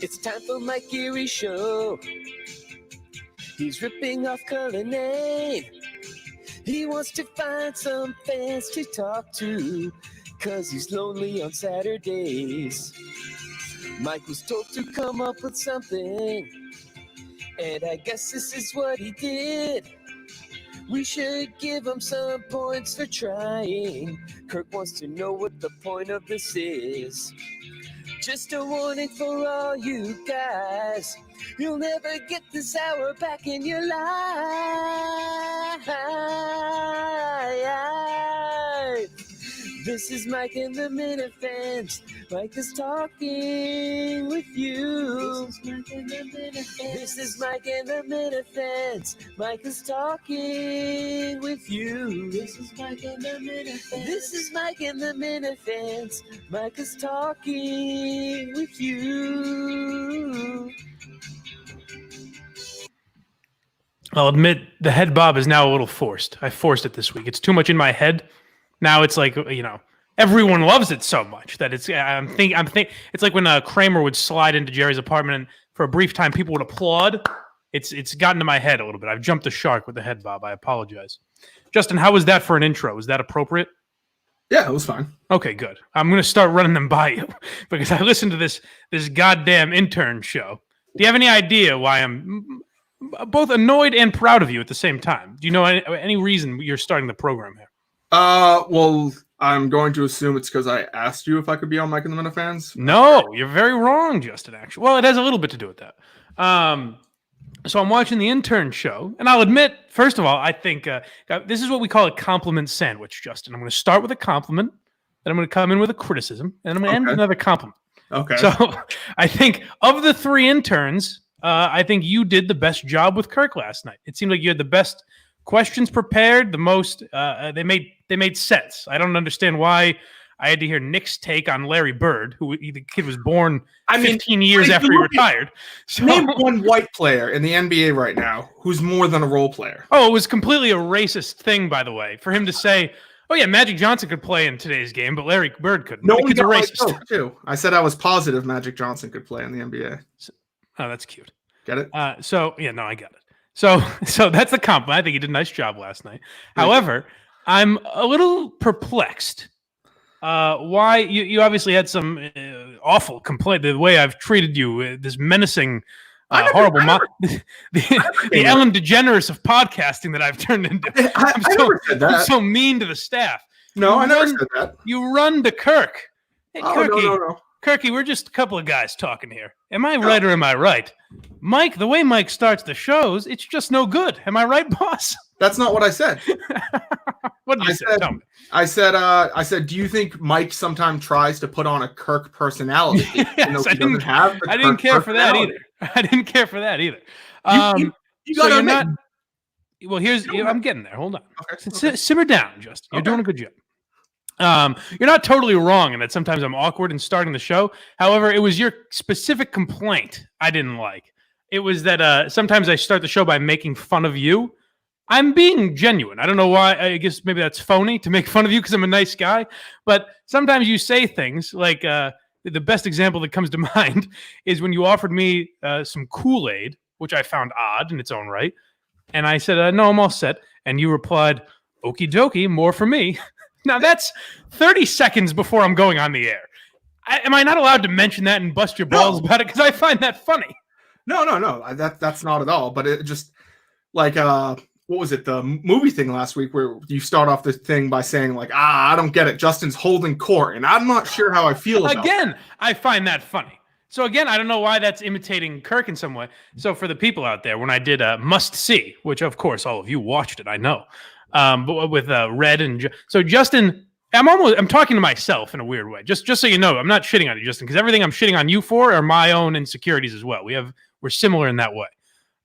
It's time for Mike Erie's show. He's ripping off Cullinane. He wants to find some fans to talk to, 'cause he's lonely on Saturdays. Mike was told to come up with something, and I guess this is what he did. We should give him some points for trying. Kirk wants to know what the point of this is. Just a warning for all you guys. You'll never get this hour back in your life. This is Mike and the Minifans. Mike is talking with you. This is Mike and the Minifans. Mike is talking with you. This is Mike and the Minifans. This is Mike and the Minifans. Mike is talking with you. I'll admit the head bob is now a little forced. I forced it this week. It's too much in my head. Now it's like, everyone loves it so much that it's. I'm think. It's like when Kramer would slide into Jerry's apartment, and for a brief time, people would applaud. It's gotten to my head a little bit. I've jumped the shark with the head bob. I apologize. Justin, how was that for an intro? Was that appropriate? Yeah, it was fine. Okay, good. I'm going to start running them by you because I listened to this goddamn intern show. Do you have any idea why I'm both annoyed and proud of you at the same time? Do you know any reason you're starting the program here? Well, I'm going to assume it's because I asked you if I could be on Mike and the Minifans. No, you're very wrong, Justin, actually. Well, it has a little bit to do with that. So I'm watching the intern show, and I'll admit, first of all, I think this is what we call a compliment sandwich, Justin. I'm going to start with a compliment, then I'm going to come in with a criticism, and I'm going to end with another compliment. Okay. So I think of the three interns, I think you did the best job with Kirk last night. It seemed like you had the best questions prepared, the most they made sense. I don't understand why I had to hear Nick's take on Larry Bird, who the kid was born 15 years after he retired. So, name one white player in the NBA right now who's more than a role player. Oh, it was completely a racist thing, by the way, for him to say, "Oh yeah, Magic Johnson could play in today's game, but Larry Bird couldn't." No, it's a racist too. I said I was positive Magic Johnson could play in the NBA. Oh, that's cute. Get it? I get it. So that's the compliment. I think he did a nice job last night. However, I'm a little perplexed. Why you obviously had some awful complaint the way I've treated you, this menacing, horrible, the Ellen DeGeneres of podcasting that I've turned into. I never said that. I'm so mean to the staff. No, I never said that. You run to Kirk. Hey, Kirky, no. Kirky, we're just a couple of guys talking here. Am I right or am I right? Mike, the way Mike starts the shows, it's just no good. Am I right, boss? That's not what I said. What did you say? Tell me. I said, do you think Mike sometimes tries to put on a Kirk personality? Yes, I didn't care for that either. I didn't care for that either. You got to admit. Well, I'm getting there. Hold on. Okay. Simmer down, Justin. You're doing a good job. You're not totally wrong in that sometimes I'm awkward in starting the show. However, it was your specific complaint I didn't like. It was that sometimes I start the show by making fun of you. I'm being genuine. I don't know why. I guess maybe that's phony to make fun of you because I'm a nice guy. But sometimes you say things like the best example that comes to mind is when you offered me some Kool-Aid, which I found odd in its own right. And I said, no, I'm all set. And you replied, okie dokie, more for me. Now, that's 30 seconds before I'm going on the air. Am I not allowed to mention that and bust your balls about it? Because I find that funny. No. That's not at all. But it just, like, what was it? The movie thing last week where you start off the thing by saying, like, I don't get it. Justin's holding court. And I'm not sure how I feel about Again, I find that funny. So, again, I don't know why that's imitating Kirk in some way. So, for the people out there, when I did Must See, which, of course, all of you watched it, I know. But with Red and so Justin, I'm talking to myself in a weird way. Just so you know, I'm not shitting on you, Justin, because everything I'm shitting on you for are my own insecurities as well. We're similar in that way.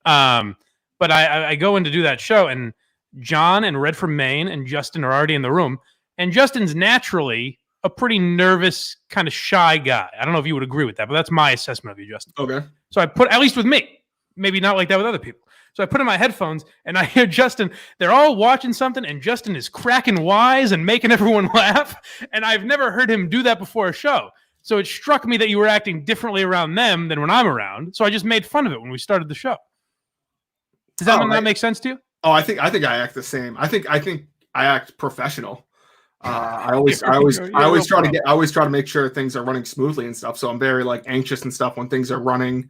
But I go in to do that show, and John and Red from Maine and Justin are already in the room, and Justin's naturally a pretty nervous, kind of shy guy. I don't know if you would agree with that, but that's my assessment of you, Justin. Okay. So I put, at least with me, maybe not like that with other people. So I put in my headphones, and I hear Justin. They're all watching something, and Justin is cracking wise and making everyone laugh. And I've never heard him do that before a show. So it struck me that you were acting differently around them than when I'm around. So I just made fun of it when we started the show. Does that not make sense to you? Oh, I think I act the same. I think I act professional. I always try to make sure things are running smoothly and stuff. So I'm very like anxious and stuff when things are running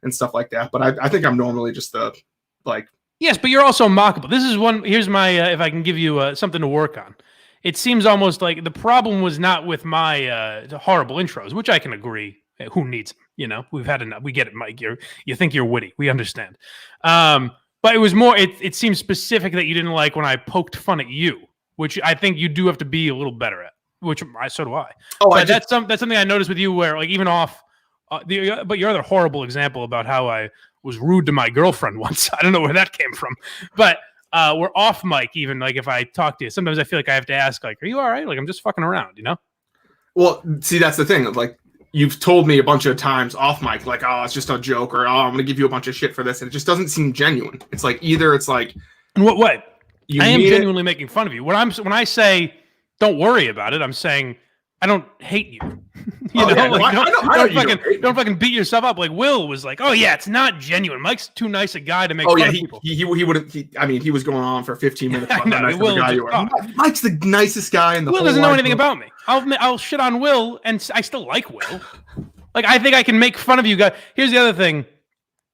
and stuff like that. But I think I'm normally just the like. Yes, but you're also mockable. This is one. Here's my if I can give you something to work on. It seems almost like the problem was not with my horrible intros, which I can agree. Who needs them? You know, we've had enough. We get it, Mike. You think you're witty. We understand. But it was more. It seems specific that you didn't like when I poked fun at you, which I think you do have to be a little better at. Which so do I. Oh, but that's something I noticed with you, where like even off. But your other horrible example about how I was rude to my girlfriend once. I don't know where that came from, but. We're off mic, even like if I talk to you. Sometimes I feel like I have to ask, like, are you all right? Like, I'm just fucking around, you know? Well, see, that's the thing. Like, you've told me a bunch of times off mic, like, oh, it's just a joke, or oh, I'm going to give you a bunch of shit for this. And it just doesn't seem genuine. It's like either it's like. In what way? I am genuinely making fun of you. When I say, don't worry about it, I'm saying, I don't hate you. Don't fucking beat yourself up. Like Will was like, oh yeah, it's not genuine. Mike's too nice a guy to make fun of people. He wouldn't. He was going on for 15 minutes. Mike's the nicest guy in the Will whole doesn't know anything about me. I'll shit on Will, and I still like Will. Like I think I can make fun of you guys. Here's the other thing,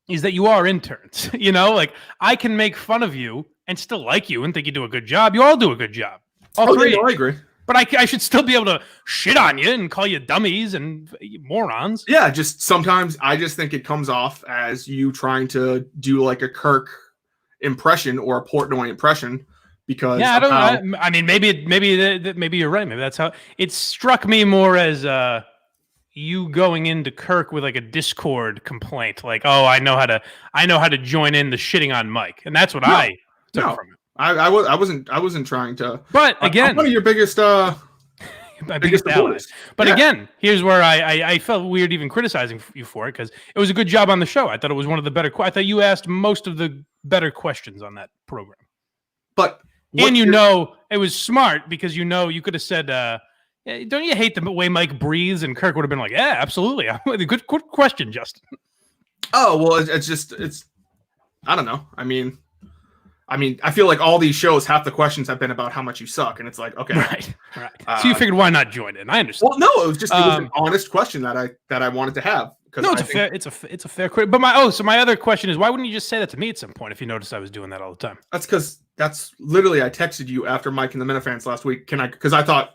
is that you are interns. You know, like I can make fun of you and still like you and think you do a good job. You all do a good job. All three. I agree. But I should still be able to shit on you and call you dummies and morons. Yeah, just sometimes I just think it comes off as you trying to do like a Kirk impression or a Portnoy impression because I mean maybe you're right. Maybe that's how it struck me more as you going into Kirk with like a Discord complaint, like, oh, I know how to join in the shitting on Mike, and that's what I took from it. I wasn't trying to. But again, I'm one of your biggest allies. But again, here's where I felt weird even criticizing you for it, because it was a good job on the show. I thought it was one of the better. I thought you asked most of the better questions on that program. But it was smart because you could have said, "Don't you hate the way Mike breathes?" And Kirk would have been like, "Yeah, absolutely. Good question, Justin." Oh well, it's. I don't know. I mean, I feel like all these shows, half the questions have been about how much you suck, and it's like, okay, right. So you figured why not join in? I understand. Well, no, it was an honest question that I wanted to have. No, it's a fair question. But my other question is, why wouldn't you just say that to me at some point if you noticed I was doing that all the time? That's because that's literally I texted you after Mike and the Minifans last week. Because I thought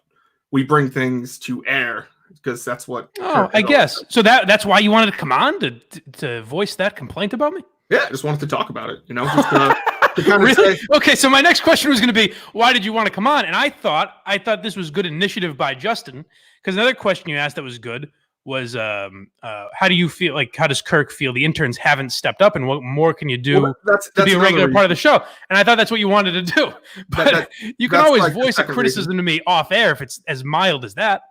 we bring things to air because that's what. Oh, I guess so. That's why you wanted to come on to voice that complaint about me. Yeah, I just wanted to talk about it. You know, just to really? Okay, so my next question was going to be, why did you want to come on? And I thought this was good initiative by Justin, because another question you asked that was good was, how do you feel? Like, how does Kirk feel? The interns haven't stepped up, and what more can you do to be a regular part of the show? And I thought that's what you wanted to do. But you can always voice a criticism to me off air if it's as mild as that.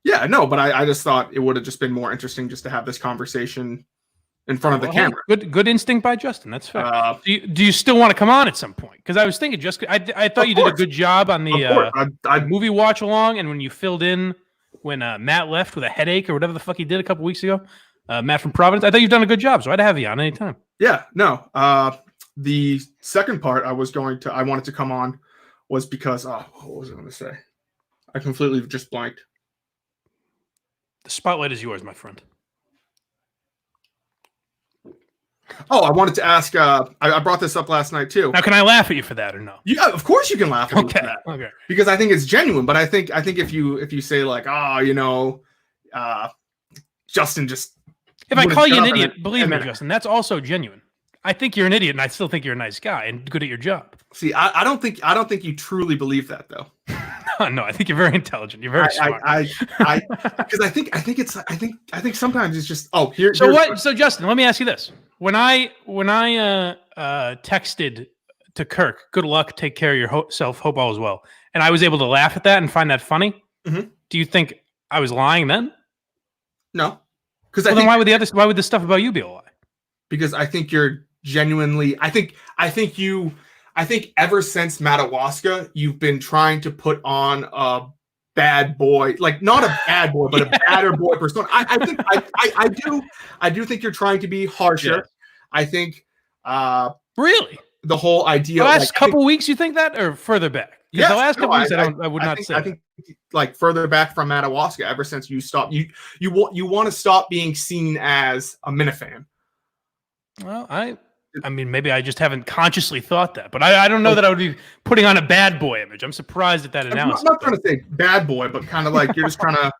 Yeah, no, but I just thought it would have just been more interesting just to have this conversation in front of the camera. Good instinct by Justin. That's fair. Do you still want to come on at some point? Because I was thinking, I thought you did a good job on the movie watch along, and when you filled in when Matt left with a headache or whatever the fuck he did a couple weeks ago, Matt from Providence. I thought you've done a good job, so I'd have you on anytime. Yeah, no. The second part I wanted to come on was because what was I going to say? I completely just blanked. The spotlight is yours, my friend. Oh, I wanted to ask. I brought this up last night too. Now, can I laugh at you for that or no? Yeah, of course you can laugh at me for that. Okay. Because I think it's genuine. But I think if you say like, Justin just. If I call you an idiot, believe me, Justin, that's also genuine. I think you're an idiot, and I still think you're a nice guy and good at your job. See, I don't think you truly believe that though. No, I think you're very intelligent. You're very smart. Because I think sometimes it's just here. So what? So Justin, let me ask you this: when I texted to Kirk, "Good luck, take care of yourself, hope all is well," and I was able to laugh at that and find that funny. Mm-hmm. Do you think I was lying then? No, because then why would the stuff about you be a lie? Because I think you're genuinely. I think ever since Madawaska, you've been trying to put on bad boy, like not a bad boy, but a badder boy persona. I do think you're trying to be harsher. Yeah. I think Really? the whole idea The last couple weeks, you think that, or further back? Yeah, the last couple weeks, I would not say. I think like further back from Madawaska, ever since you stopped, you want to stop being seen as a Minifan. Well, I mean, maybe I just haven't consciously thought that, but I don't know that I would be putting on a bad boy image. I'm surprised at that announcement. I'm not trying to say bad boy, but kind of like you're just trying to.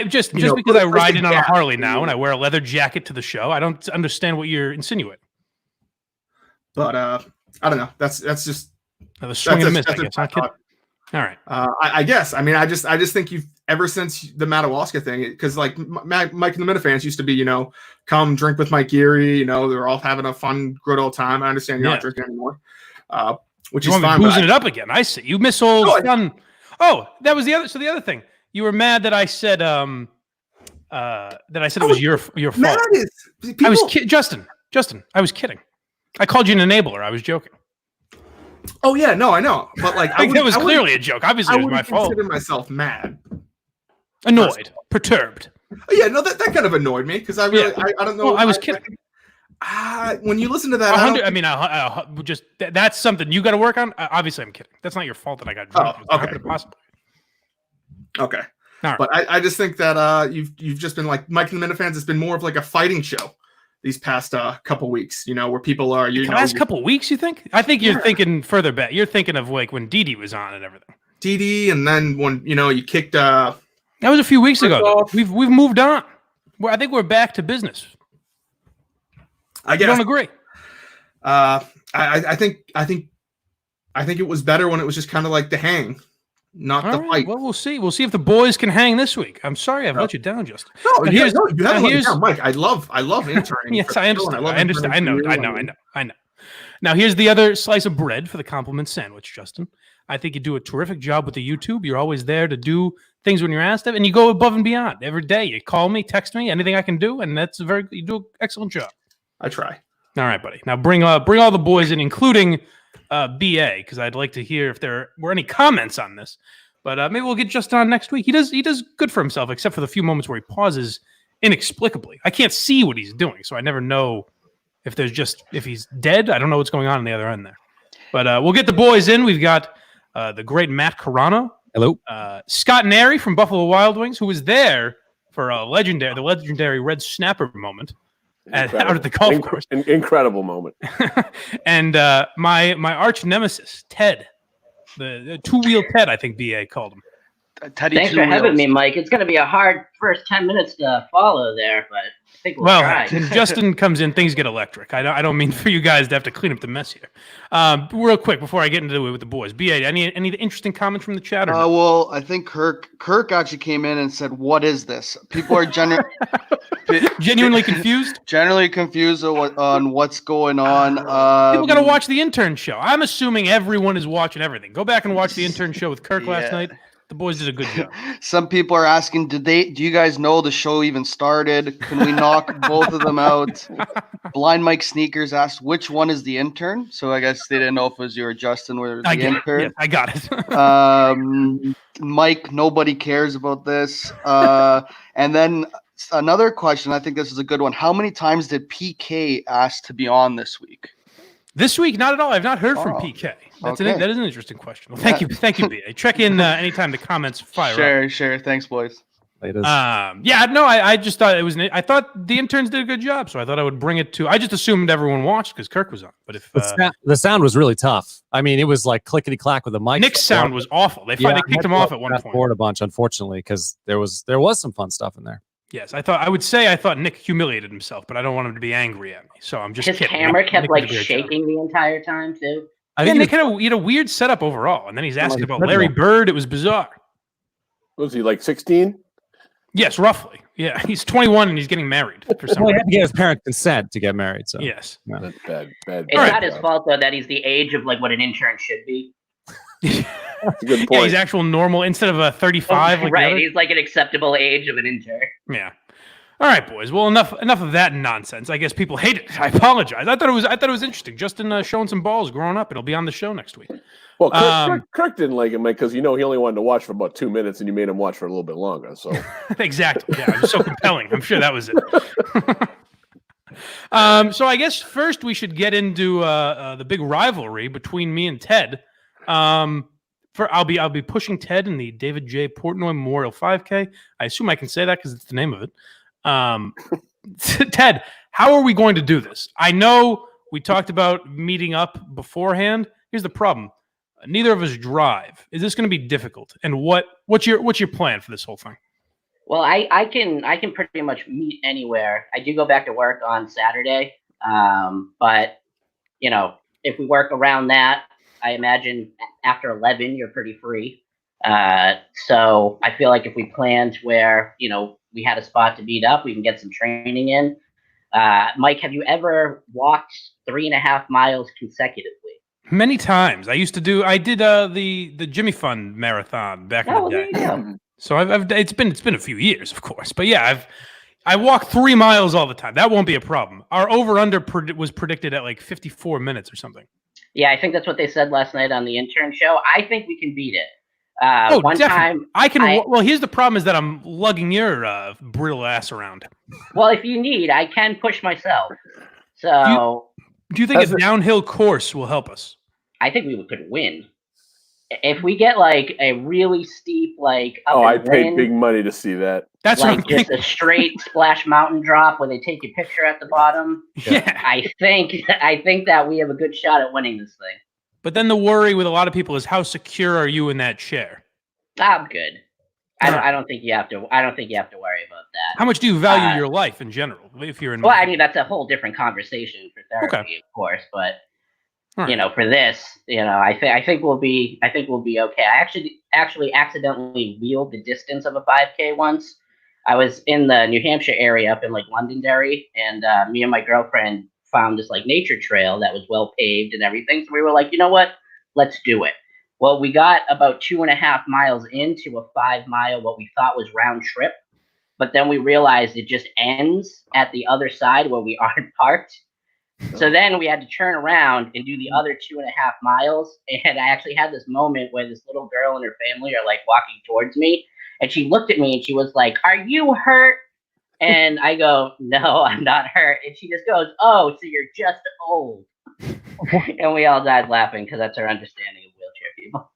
Just because I ride in on a Harley now and I wear a leather jacket to the show, I don't understand what you're insinuating. But I don't know. That's just the swing and a miss. I guess. Not kidding. All right. I guess. I mean, I just think you've ever since the Madawaska thing, because like Mike and the Minifans used to be, come drink with Mike Geary. They're all having a fun, good old time. I understand you're not drinking anymore, which is fine. Boozing it up again. I see. You miss old fun. Oh, that was the other. So the other thing, you were mad that I said it was your fault. I was Justin. I was kidding. I called you an enabler. I was joking. Oh yeah, no, I know, but like that was clearly a joke. Obviously, it was my fault. I consider myself mad, annoyed, perturbed. Yeah, no, that kind of annoyed me because I don't know. Well, I was kidding. When you listen to that, that's something you got to work on. Obviously, I'm kidding. That's not your fault that I got drunk. Okay. Okay. All right. But I just think that you've just been like Mike and the Minifans. It's been more of like a fighting show these past couple weeks, where people are. Last couple weeks, you think? I think you're thinking further back. You're thinking of like when Dee Dee was on and everything. Dee Dee, and then when you kicked. That was a few weeks ago. We've moved on. I think we're back to business. I guess. You don't agree? I think it was better when it was just kind of like the hang. Not the fight. Well, we'll see. We'll see if the boys can hang this week. I'm sorry I've let you down, Justin. No, you haven't let me down, Mike. I love interning. Yes, I understand. I know. Now, here's the other slice of bread for the compliment sandwich, Justin. I think you do a terrific job with the YouTube. You're always there to do things when you're asked of, and you go above and beyond every day. You call me, text me, anything I can do, and you do an excellent job. I try. All right, buddy. Now bring all the boys in, including BA, because I'd like to hear if there were any comments on this. But maybe we'll get Justin on next week. He does good for himself, except for the few moments where he pauses inexplicably. I can't see what he's doing, so I never know if he's dead. I don't know what's going on the other end there. But we'll get the boys in. We've got the great Matt Carano. Hello. Scott Neri from Buffalo Wild Wings, who was there for the legendary Red Snapper moment. Out at the golf course. An incredible moment. And my arch nemesis, Ted. The two-wheel Ted, I think BA called him. Teddy, thanks for having me, Mike. It's going to be a hard first 10 minutes to follow there, but I think we'll try. When Justin comes in, things get electric. I don't mean for you guys to have to clean up the mess here. Real quick, before I get into it with the boys. BA, any interesting comments from the chat? Well, I think Kirk actually came in and said, "What is this?" People are genuinely confused? Generally confused on what's going on. People got to watch the intern show. I'm assuming everyone is watching everything. Go back and watch the intern show with Kirk last night. The boys did a good job. Some people are asking, do you guys know the show even started? Can we knock both of them out? Blind Mike Sneakers asked, which one is the intern? So I guess they didn't know if it was you or Justin were the intern. Yeah, I got it. Mike, nobody cares about this. And then another question, I think this is a good one. How many times did PK ask to be on this week? This week, not at all. I've not heard from PK. That is an interesting question. Well, thank you, BA. Check in anytime the comments fire up. Sure. Thanks, boys. I just thought it was. I thought the interns did a good job, so I thought I would bring it to. I just assumed everyone watched because Kirk was on. But if the sound was really tough, I mean, it was like clickety clack with the mic. Nick's sound was awful. They kicked him off at one point. Forward a bunch, unfortunately, because there was some fun stuff in there. Yes, I thought Nick humiliated himself, but I don't want him to be angry at me. So I'm just kidding. His camera kept shaking the entire time too. Nick had a weird setup overall, and then he's asking about Larry Bird. It was bizarre. Was he like 16? Yes, roughly. Yeah, he's 21 and he's getting married for some reason. He had to get his parents' consent to get married. So yes, that's bad. It's not his fault though that he's the age of like what an intern should be. That's a good point. Yeah, he's actual normal instead of a 35. Right, he's like an acceptable age of an intern. Yeah. All right, boys. Well, enough of that nonsense. I guess people hate it. I apologize. I thought it was interesting. Justin showing some balls growing up. It'll be on the show next week. Well, Kirk didn't like it, Mike, because he only wanted to watch for about 2 minutes, and you made him watch for a little bit longer. So exactly. Yeah, it was so compelling. I'm sure that was it. So I guess first we should get into the big rivalry between me and Ted. I'll be pushing Ted in the David J. Portnoy Memorial 5K. I assume I can say that because it's the name of it. Ted, how are we going to do this? I know we talked about meeting up beforehand. Here's the problem: neither of us drive. Is this going to be difficult? And what's your plan for this whole thing? Well, I can pretty much meet anywhere. I do go back to work on Saturday, but if we work around that, I imagine after 11 you're pretty free. So I feel like if we planned where we had a spot to meet up, we can get some training in. Mike, have you ever walked 3.5 miles consecutively? Many times. I did the Jimmy Fund marathon back in the day. Yeah. So it's been a few years, of course, but yeah, I walk 3 miles all the time. That won't be a problem. Our over/under was predicted at like 54 minutes or something. Yeah, I think that's what they said last night on the intern show. I think we can beat it. One definitely. Time well, here's the problem: is that I'm lugging your brittle ass around. Well, if you need, I can push myself. So, do you think a downhill course will help us? I think we could win. If we get like a really steep, I paid big money to see that. That's like just a straight splash mountain drop where they take your picture at the bottom. Yeah, I think that we have a good shot at winning this thing. But then the worry with a lot of people is how secure are you in that chair? I'm good. I don't think you have to. I don't think you have to worry about that. How much do you value your life in general? If you're in, well, I mean that's a whole different conversation for therapy, of course. But for this, I think we'll be okay. I actually accidentally wheeled the distance of a 5K once. I was in the New Hampshire area up in like Londonderry, and me and my girlfriend found this like nature trail that was well paved and everything. So we were like, you know what? Let's do it. Well, we got about 2.5 miles into a 5 mile, what we thought was round trip. But then we realized it just ends at the other side where we aren't parked. So then we had to turn around and do the other 2.5 miles. And I actually had this moment where this little girl and her family are like walking towards me. And she looked at me and she was like, "Are you hurt?" And I go, "No, I'm not hurt." And she just goes, "Oh, so you're just old." And we all died laughing because that's our understanding of wheelchair people.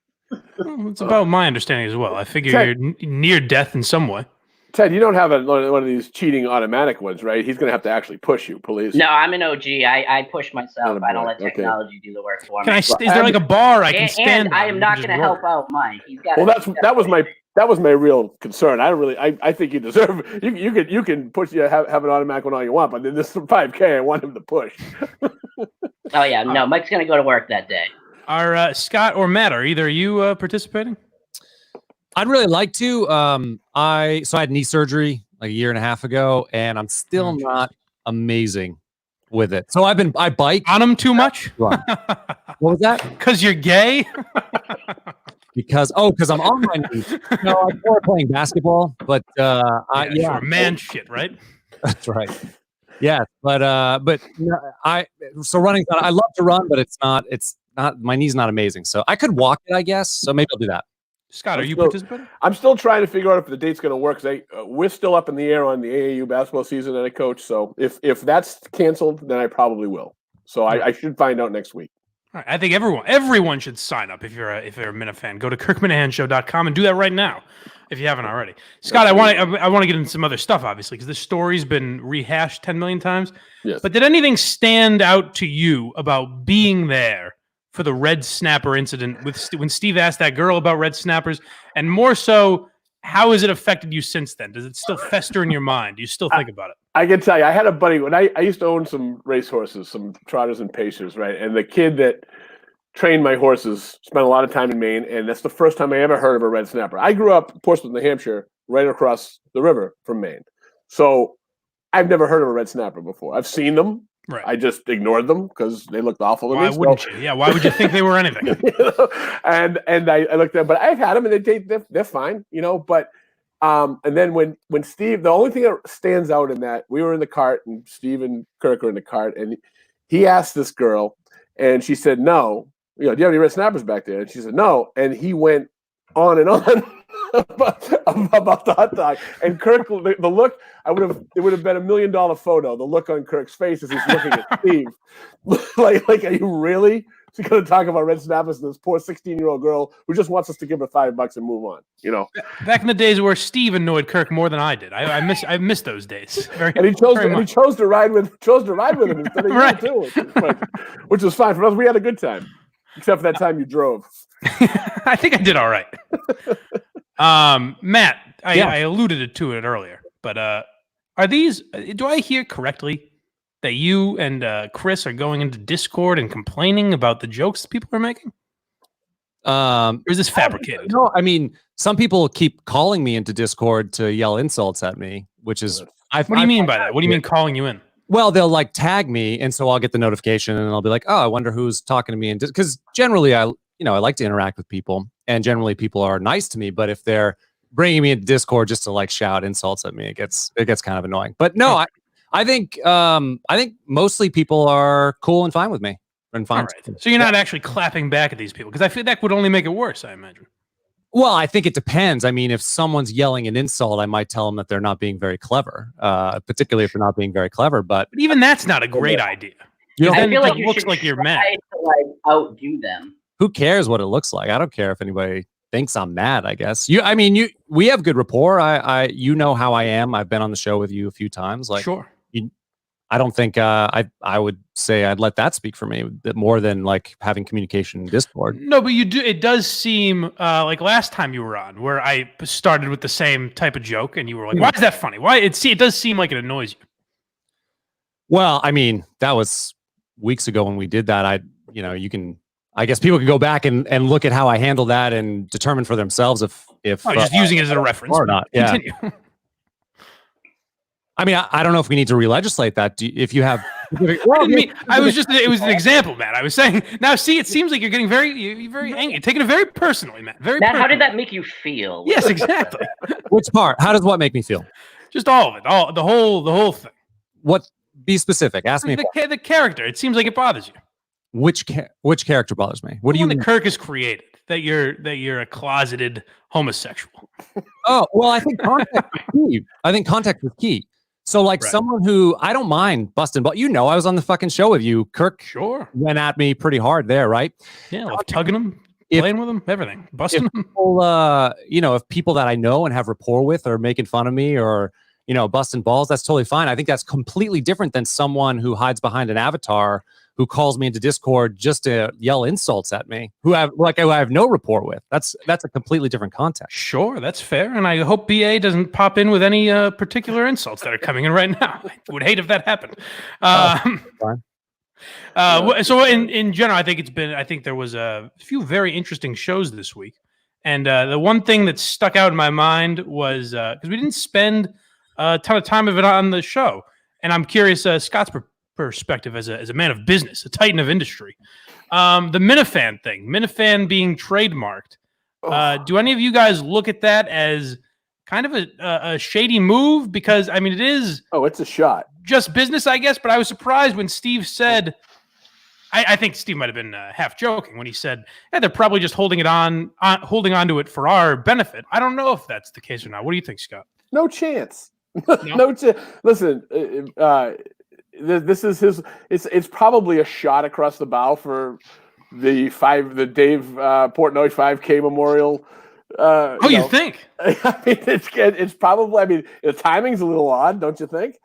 Well, it's about my understanding as well. I figure you're near death in some way. Ted, you don't have one of these cheating automatic ones, right? He's going to have to actually push you, please. No, I'm an OG. I push myself. I don't let technology do the work for me. Is there like a bar I can stand? And I am not going to help out Mike. He's got. Well, that was my real concern. I think you deserve. You can push. Have an automatic one all you want, but then this 5K, I want him to push. Oh yeah, no, Mike's going to go to work that day. Are Scott or Matt? Are either of you participating? I'd really like to. I had knee surgery like 1.5 years ago, and I'm still not amazing with it. So I bike on them too much. What was that? Because you're gay. Because I'm on my knees. No, I'm more playing basketball, but sure. Man shit, right? That's right. Yeah, but running. I love to run, but it's not. My knee's not amazing, so I could walk it, I guess. So maybe I'll do that. Scott, are you participating? I'm still trying to figure out if the date's going to work. We're still up in the air on the AAU basketball season that I coach. So if that's canceled, then I probably will. So I should find out next week. All right, I think everyone should sign up if you're a Minifan. Go to kirkminahanshow.com and do that right now if you haven't already. Scott, I want to get into some other stuff, obviously, because this story's been rehashed 10 million times. Yes. But did anything stand out to you about being there for the red snapper incident when Steve asked that girl about red snappers, and more so, how has it affected you since then? Does it still fester in your mind? Do you still think about it? I can tell you, I had a buddy when I used to own some racehorses, some trotters and pacers, right? And the kid that trained my horses spent a lot of time in Maine, and that's the first time I ever heard of a red snapper. I grew up in Portsmouth, New Hampshire, right across the river from Maine. So I've never heard of a red snapper before. I've seen them. Right. I just ignored them because they looked awful to me. Why wouldn't you? Yeah, why would you think they were anything? And I looked at them, but I've had them and they're fine, but And then when Steve, the only thing that stands out in that, we were in the cart and Steve and Kirk were in the cart, and he asked this girl, and she said no. Do you have any red snappers back there? And she said no, and he went on and on about the hot dog. And Kirk, the look, it would have been $1 million photo. The look on Kirk's face as he's looking at Steve, like, are you really? She's going to talk about red snappers and this poor 16-year-old girl who just wants us to give her $5 and move on. Back in the days where Steve annoyed Kirk more than I did, I miss those days. And he chose to ride with him instead of right. you too, which was fine for us. We had a good time, except for that time you drove. I think I did all right. Matt, I alluded to it earlier, but do I hear correctly that you and Chris are going into Discord and complaining about the jokes that people are making? Or is this fabricated? No, I mean, some people keep calling me into Discord to yell insults at me, which is... What do you mean by that? What do you mean calling you in? Well, they'll like tag me, and so I'll get the notification, and I'll be like, "Oh, I wonder who's talking to me." Because generally, I like to interact with people, and generally, people are nice to me. But if they're bringing me into Discord just to like shout insults at me, it gets kind of annoying. But no, I think mostly people are cool and fine with me. And fine. Right. So you're not actually clapping back at these people, because I feel that would only make it worse, I imagine. Well, I think it depends. I mean, if someone's yelling an insult, I might tell them that they're not being very clever, particularly if they're not being very clever. But even that's not a great idea. I feel like it looks like you're mad. To outdo them. Who cares what it looks like? I don't care if anybody thinks I'm mad, I guess. We have good rapport. You know how I am. I've been on the show with you a few times. Like, sure. I don't think I would say I'd let that speak for me more than like having communication in Discord. No, but you do. It does seem like last time you were on, where I started with the same type of joke, and you were like, "Why is that funny? Why?" It does seem like it annoys you. Well, I mean, that was weeks ago when we did that. I guess people can go back and look at how I handled that and determine for themselves if just using it as a reference or not. Yeah. Continue. I mean, I don't know if we need to re-legislate that. If you have, it was an example, Matt. I was saying. Now, see, it seems like you're getting very angry. You're taking it very personally, Matt. Matt, how did that make you feel? Yes, exactly. Which part? How does what make me feel? Just all of it. The whole thing. What? Be specific. Ask me. The character. It seems like it bothers you. Which character bothers me? What do you mean? That Kirk has created that you're a closeted homosexual. Oh well, I think context is key. Context is key. So someone who I don't mind busting, but I was on the fucking show with you. Kirk went at me pretty hard there, right? Yeah, like tugging him, playing with him, everything, busting him. People, if people that I know and have rapport with are making fun of me or busting balls, that's totally fine. I think that's completely different than someone who hides behind an avatar who calls me into Discord just to yell insults at me, who I have no rapport with. That's a completely different context. Sure, that's fair. And I hope BA doesn't pop in with any particular insults that are coming in right now. I would hate if that happened. So in general, I think there was a few very interesting shows this week. And the one thing that stuck out in my mind was because we didn't spend a ton of time of it on the show. And I'm curious, Scott's perspective as a man of business, a titan of industry. The Minifan thing, Minifan being trademarked. Do any of you guys look at that as kind of a shady move? Because I mean, it is. Oh, it's a shot. Just business, I guess. But I was surprised when Steve said. I think Steve might have been half joking when he said, "Yeah, they're probably just holding on to it for our benefit." I don't know if that's the case or not. What do you think, Scott? No chance. No chance. Listen. This is his. It's probably a shot across the bow for the Dave Portnoy 5K Memorial. You think? I mean, it's probably. I mean, the timing's a little odd, don't you think?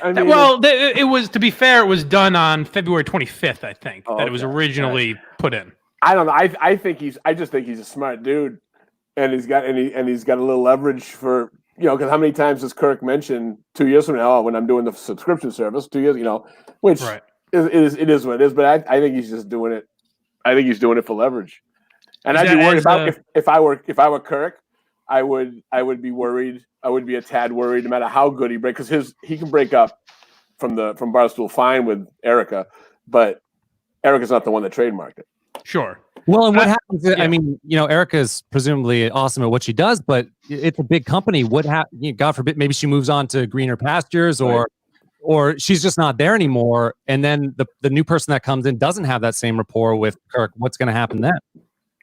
It was. To be fair, it was done on February 25th. I think that it was originally put in. I don't know. I just think he's a smart dude, and he's got a little leverage for. Because how many times has Kirk mentioned 2 years from now, when I'm doing the subscription service, 2 years, which it is what it is. But I think he's just doing it. I think he's doing it for leverage. And I'd be worried about if I were Kirk, I would be worried. I would be a tad worried, no matter how good he breaks, because he can break up from Barstool fine with Erica, but Erica's not the one that trademarked it. Sure. Well, and what happens? I mean, Erica's presumably awesome at what she does, but it's a big company. What happens? God forbid, maybe she moves on to greener pastures, or she's just not there anymore. And then the new person that comes in doesn't have that same rapport with Kirk. What's going to happen then?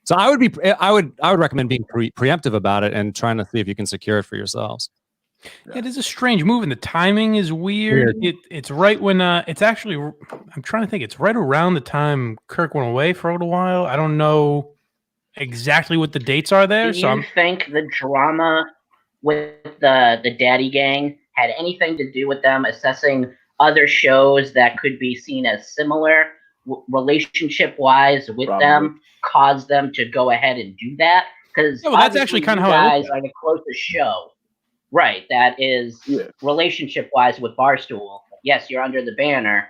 So I would recommend being preemptive about it and trying to see if you can secure it for yourselves. Yeah, it is a strange move, and the timing is weird. It's right when it's actually. I'm trying to think. It's right around the time Kirk went away for a little while. I don't know exactly what the dates are there. Do you think the drama with the Daddy Gang had anything to do with them assessing other shows that could be seen as similar relationship-wise with them, caused them to go ahead and do that? Because that's actually kind of how I look at it. You guys are the closest show. Right, that is relationship-wise with Barstool. Yes, you're under the banner,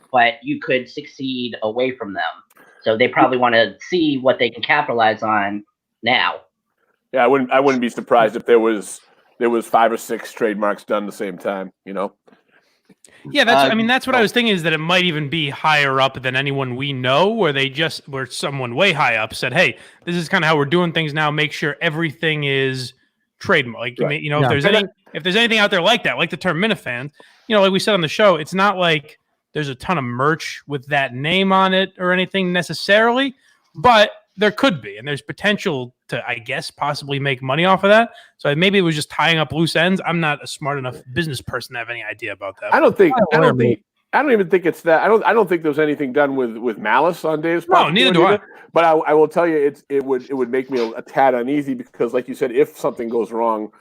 but you could succeed away from them. So they probably want to see what they can capitalize on now. Yeah, I wouldn't be surprised if there was 5 or 6 trademarks done at the same time. Yeah, that's what I was thinking, is that it might even be higher up than anyone we know, where someone way high up said, "Hey, this is kind of how we're doing things now. Make sure everything is trademark." If there's anything out there like that, like the term Minifans, like we said on the show, it's not like there's a ton of merch with that name on it or anything necessarily, but there could be, and there's potential to, I guess, possibly make money off of that. So maybe it was just tying up loose ends. I'm not a smart enough business person to have any idea about that. I don't even think it's that. I don't think there's anything done with malice on Dave's part. No, neither do I. But I will tell you, it would make me a tad uneasy, because, like you said, if something goes wrong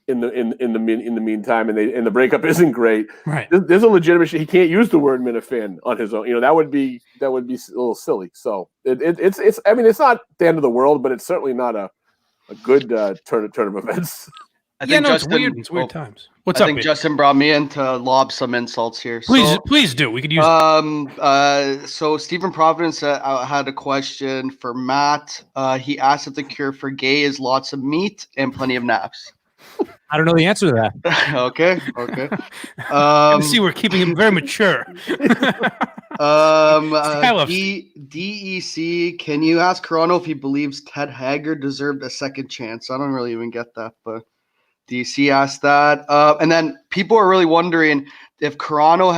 in the meantime, and the breakup isn't great, right? There's a legitimate. He can't use the word Minifan on his own. That would be a little silly. So it's. I mean, it's not the end of the world, but it's certainly not a good turn of events. It's weird. It's weird times. What's up? I think Justin brought me in to lob some insults here. Please do. We could use. So Stephen Providence had a question for Matt. He asked if the cure for gay is lots of meat and plenty of naps. I don't know the answer to that. Okay. See, we're keeping him very mature. DEC, can you ask Carano if he believes Ted Haggard deserved a second chance? I don't really even get that, but DC asked that. And then people are really wondering if Carano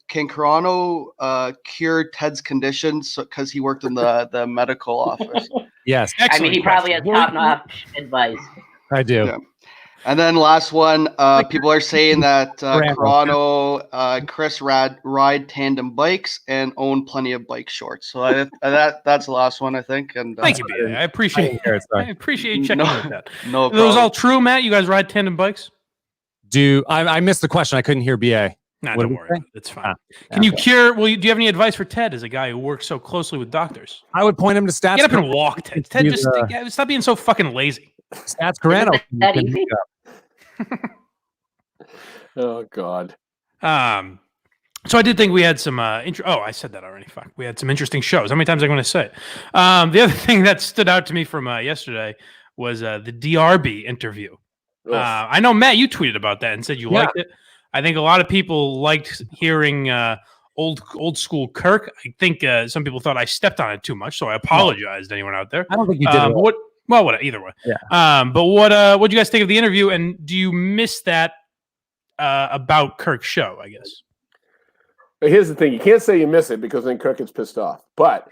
can Carano cure Ted's conditions because he worked in the medical office. Yes. I mean, he probably has top-notch advice. I do. Yeah. And then last one, people are saying that Carano, Chris ride tandem bikes and own plenty of bike shorts. So that's the last one, I think. And thank you, BA. I appreciate you checking with that. No problem. Are those all true, Matt? You guys ride tandem bikes? I missed the question. I couldn't hear BA. Nah, don't worry. It's fine. Can you cure? Well, do you have any advice for Ted as a guy who works so closely with doctors? I would point him to stats. Get up and walk, Ted. Ted, just stop being so fucking lazy. Stats Carano. That easy? Oh God. So I did think we had some I said that already. Fuck. We had some interesting shows. How many times am I going to say it? The other thing that stood out to me from yesterday was the DRB interview. I know, Matt, you tweeted about that and said you liked it. I think a lot of people liked hearing old school Kirk. I think some people thought I stepped on it too much, so I apologize to anyone out there. I don't think you did. Either way. Yeah. But what do you guys think of the interview, and do you miss that about Kirk's show? I guess. But here's the thing: you can't say you miss it because then Kirk gets pissed off. But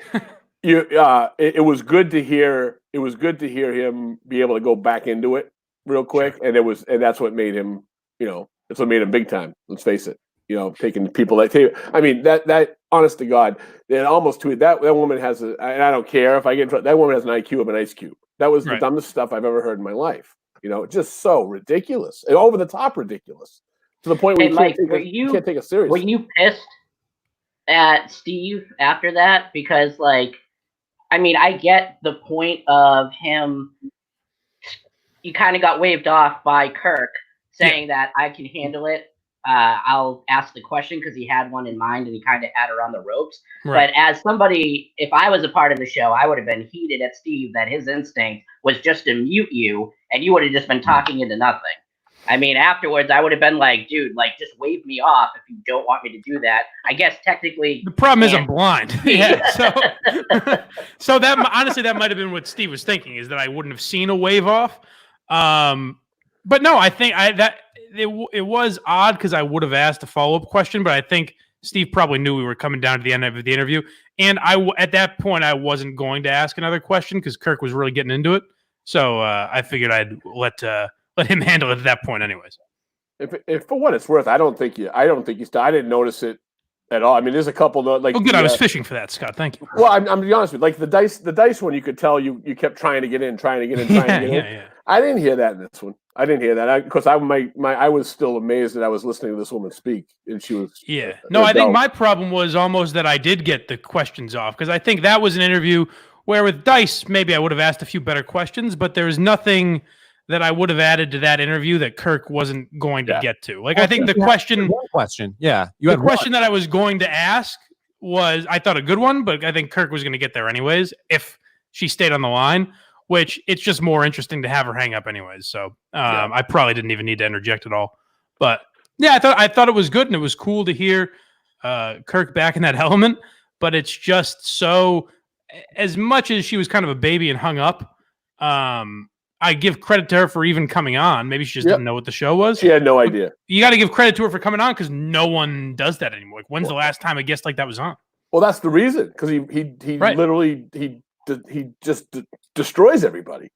it was good to hear. It was good to hear him be able to go back into it real quick, and that's what made him. That's what made him big time. Let's face it. Taking people that honest to God, that almost tweeted that woman has and I don't care if I get in trouble. That woman has an IQ of an ice cube. That was the dumbest stuff I've ever heard in my life. Just so ridiculous and over the top ridiculous to the point where you can't take it seriously. Were you pissed at Steve after that? Because I get the point of him. You kind of got waved off by Kirk saying that I can handle it. I'll ask the question because he had one in mind and he kind of had her on the ropes. Right. But as somebody, if I was a part of the show, I would have been heated at Steve that his instinct was just to mute you and you would have just been talking into nothing. I mean, afterwards, I would have been like, dude, like, just wave me off if you don't want me to do that. I guess technically. The problem is I'm blind. Yeah. So that honestly, that might have been what Steve was thinking, is that I wouldn't have seen a wave off. But no, I think it was odd because I would have asked a follow-up question, but I think Steve probably knew we were coming down to the end of the interview. And at that point, I wasn't going to ask another question because Kirk was really getting into it. So I figured I'd let him handle it at that point, anyways. If for what it's worth, I don't think you. I didn't notice it at all. I mean, there's a couple like. Oh, good. I was fishing for that, Scott. Thank you. Well, I'm to be honest with you. Like the dice one, you could tell you kept trying to get in. Yeah. I didn't hear that in this one. I didn't hear that because I was still amazed that I was listening to this woman speak, and she was. Yeah. No, I think my problem was almost that I did get the questions off, because I think that was an interview where with Dice maybe I would have asked a few better questions, but there was nothing that I would have added to that interview that Kirk wasn't going to get to. Like, I think the question. Yeah. The question that I was going to ask was, I thought, a good one, but I think Kirk was going to get there anyways if she stayed on the line, which it's just more interesting to have her hang up anyways. So I probably didn't even need to interject at all. But yeah, I thought it was good, and it was cool to hear Kirk back in that element. But it's just so, as much as she was kind of a baby and hung up, I give credit to her for even coming on. Maybe she just didn't know what the show was. She had no idea. You got to give credit to her for coming on, because no one does that anymore. Like, when's the last time a guest like that was on? Well, that's the reason, because he literally he just destroys everybody.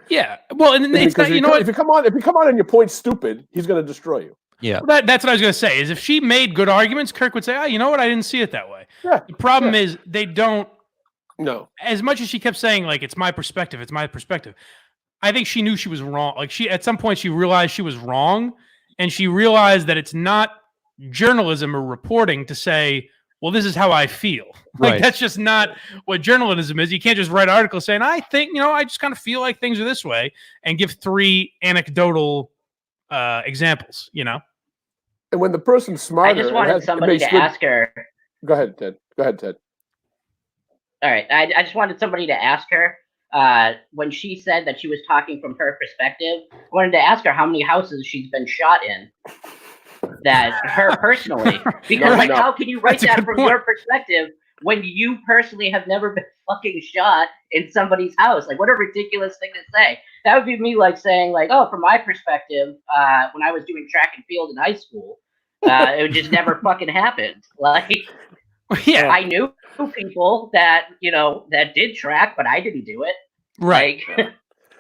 Yeah. Well, and it's not, if you come on and your point's stupid, he's going to destroy you. Yeah. Well, that's what I was going to say, is if she made good arguments, Kirk would say, oh, you know what? I didn't see it that way. Yeah. The problem is they don't. No. As much as she kept saying, like, it's my perspective, I think she knew she was wrong. Like, at some point she realized she was wrong, and she realized that it's not journalism or reporting to say, well, this is how I feel. Like, that's just not what journalism is. You can't just write articles saying, I think, I just kind of feel like things are this way, and give 3 anecdotal examples, And when the person's smarter, I just wanted somebody to ask her. Go ahead, Ted. All right. I just wanted somebody to ask her, when she said that she was talking from her perspective, I wanted to ask her how many houses she's been shot in. That her personally, because how can you write that from your perspective when you personally have never been fucking shot in somebody's house? Like, what a ridiculous thing to say. That would be me like saying, like, oh, from my perspective, when I was doing track and field in high school, it just never fucking happened. Like, I knew people that that did track, but I didn't do it. Right. Like,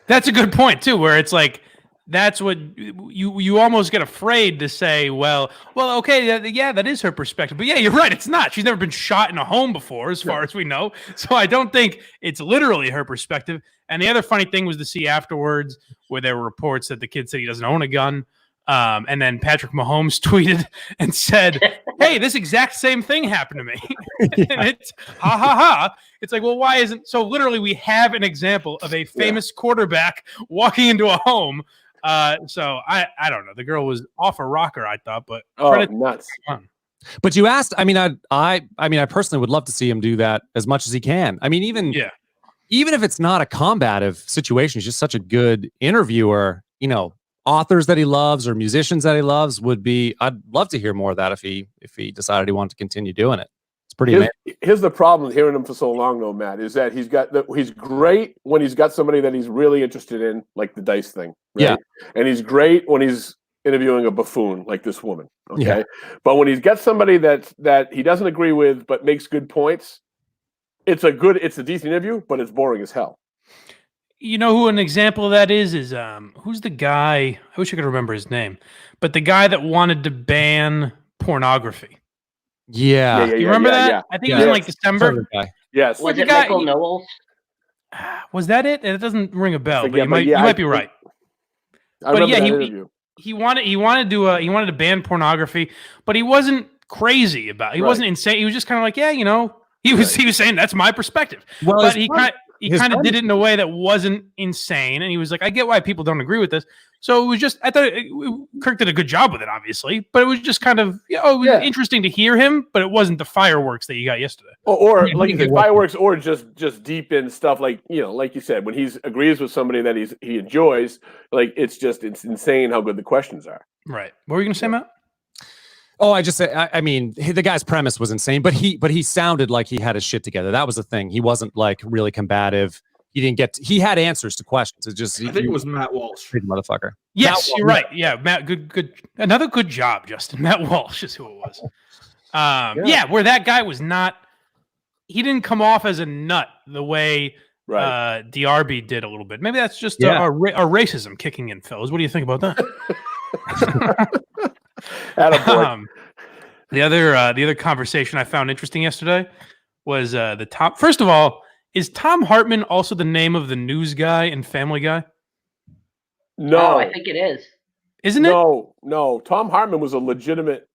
that's a good point too, where it's like, that's what you almost get afraid to say, well, okay, that is her perspective. But yeah, you're right. It's not. She's never been shot in a home before, as far as we know. So I don't think it's literally her perspective. And the other funny thing was to see afterwards where there were reports that the kid said he doesn't own a gun. And then Patrick Mahomes tweeted and said, hey, this exact same thing happened to me. And it's ha ha ha. It's like, well, why isn't so? Literally, we have an example of a famous quarterback walking into a home. So I don't know. The girl was off a rocker, I thought, but nuts. But you asked. I mean, I personally would love to see him do that as much as he can. I mean, even if it's not a combative situation, he's just such a good interviewer. Authors that he loves or musicians that he loves I'd love to hear more of that if he decided he wanted to continue doing it. It's pretty amazing. Here's the problem with hearing him for so long, though, Matt, is that he's great when he's got somebody that he's really interested in, like the Dice thing. Right? Yeah. And he's great when he's interviewing a buffoon like this woman. Okay. Yeah. But when he's got somebody that he doesn't agree with but makes good points, it's a decent interview, but it's boring as hell. You know who an example of that is who's the guy? I wish I could remember his name, but the guy that wanted to ban pornography. Yeah. You remember that? Yeah. I think it was in like December. Yes. Was it Michael Knowles? Was that it? It doesn't ring a bell, but you might be right. But yeah, he wanted to ban pornography, but he wasn't crazy about it. He wasn't insane. He was just kind of like, he was saying that's my perspective. Well, but he kind of did it in a way that wasn't insane. And he was like, I get why people don't agree with this. So it was just, I thought Kirk did a good job with it, obviously, but it was just kind of, interesting to hear him, but it wasn't the fireworks that you got yesterday. Or like you said, fireworks, or just deep in stuff like, like you said, when he agrees with somebody that he enjoys, like it's insane how good the questions are. Right. What were you going to say, Matt? Oh, I just say, I mean, the guy's premise was insane, but he sounded like he had his shit together. That was the thing. He wasn't like really combative. He had answers to questions. It just, I think it was Matt Walsh. Motherfucker. Yes, you're right. Yeah, Matt, good. Another good job, Justin. Matt Walsh is who it was. Where that guy was not, he didn't come off as a nut the way DRB did a little bit. Maybe that's just our racism kicking in, fellas. What do you think about that? The other conversation I found interesting yesterday was the top. First of all, is Tom Hartman also the name of the news guy in Family Guy? No, I think it is. Isn't it? No. Tom Hartman was a legitimate.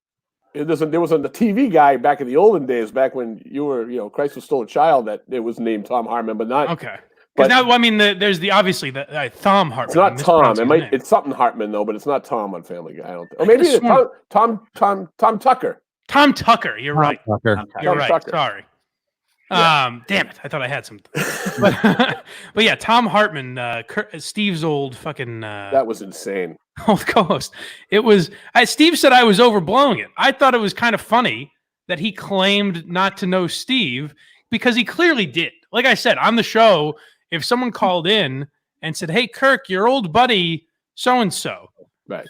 There was a TV guy back in the olden days, back when you were, Christ was still a child. That it was named Tom Hartman, but not okay. But now, I mean, there's obviously the Thom Hartman. It's not Tom. It's something Hartman though, but it's not Tom on Family Guy. I don't think. Or maybe it's Tom Tucker. Tom Tucker. You're right. You're right. Tucker. Sorry. Yeah. Damn it! I thought I had something. but yeah, Tom Hartman, Steve's old fucking. That was insane. Old co-host. It was. Steve said I was overblowing it. I thought it was kind of funny that he claimed not to know Steve because he clearly did. Like I said on the show, if someone called in and said, "Hey, Kirk, your old buddy so and so,"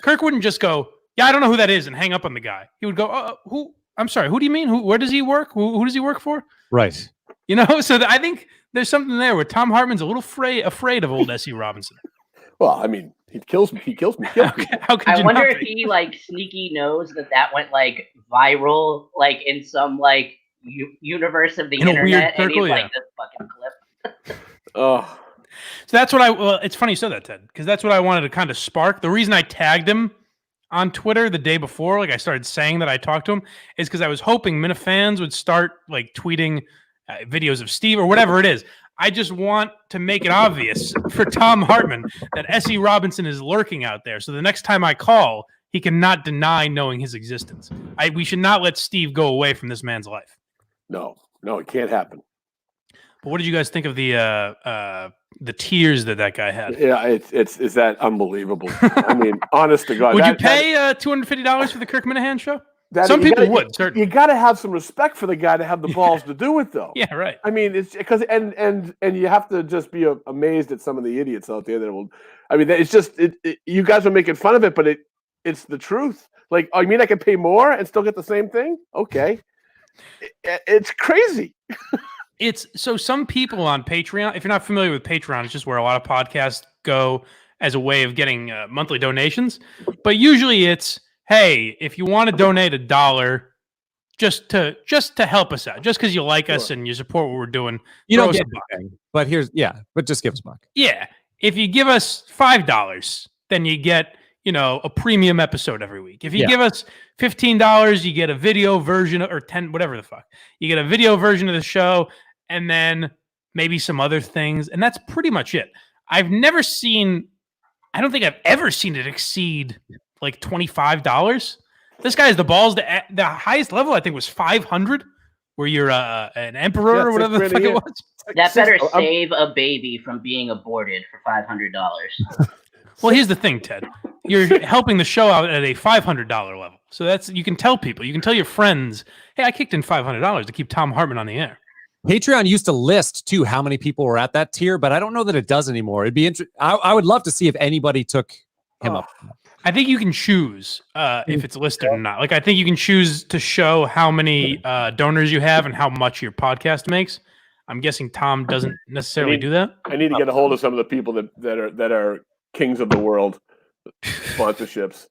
Kirk wouldn't just go, "Yeah, I don't know who that is," and hang up on the guy. He would go, "Who? I'm sorry. Who do you mean? Where does he work? Who does he work for?" Right. So I think there's something there where Tom Hartman's a little afraid of old S.E. Robinson. Well, I mean, he kills me. I wonder if he sneaky knows that went viral, in some universe of the internet, and he's this fucking clip. Oh. So that's what it's funny you said that, Ted, because that's what I wanted to kind of spark. The reason I tagged him on Twitter the day before, I started saying that I talked to him, is because I was hoping Minifans would start tweeting videos of Steve or whatever it is. I just want to make it obvious for Tom Hartman that S.E. Robinson is lurking out there. So the next time I call, he cannot deny knowing his existence. We should not let Steve go away from this man's life. No, it can't happen. But what did you guys think of the tears that guy had? Yeah, is that unbelievable? I mean, honest to God, would you pay $250 for the Kirk Minahan show? Some people would. Certainly, you got to have some respect for the guy to have the balls to do it, though. Yeah, right. I mean, it's because and you have to just be amazed at some of the idiots out there that will. I mean, it's just you guys are making fun of it, but it's the truth. Like, oh, you mean I can pay more and still get the same thing? Okay, it's crazy. It's so some people on Patreon, if you're not familiar with Patreon, it's just where a lot of podcasts go as a way of getting monthly donations. But usually it's, hey, if you want to donate $1 just to help us out, just because you like us and you support what we're doing, you don't get anything. But but just give us a buck. Yeah. If you give us $5, then you get, a premium episode every week. If you give us $15, you get a video version or 10, whatever the fuck. You get a video version of the show and then maybe some other things. And that's pretty much it. I don't think I've ever seen it exceed $25. This guy has the balls. The highest level, I think, was 500, where you're an emperor or whatever the fuck it was. That better save a baby from being aborted for $500. Well, here's the thing, Ted. You're helping the show out at a $500 level. So you can tell people, you can tell your friends, hey, I kicked in $500 to keep Tom Hartman on the air. Patreon used to list too how many people were at that tier, but I don't know that it does anymore. It'd be I would love to see if anybody took him up. I think you can choose if it's listed or not. I think you can choose to show how many donors you have and how much your podcast makes. I'm guessing Tom doesn't necessarily do that. I need to get a hold of some of the people that are kings of the world sponsorships.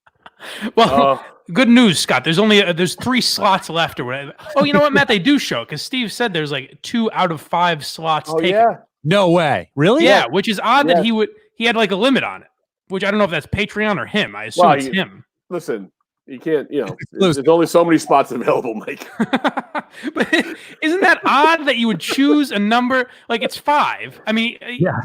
Well, good news, Scott. There's 3 slots left or whatever. Oh, you know what, Matt? They do show because Steve said there's 2 out of 5 slots taken. Yeah. No way. Really? Yeah, which is odd that he had a limit on it. Which I don't know if that's Patreon or him. I assume it's him. Listen, You can't, there's only so many spots available, Mike. But isn't that odd that you would choose a number like it's 5? I mean,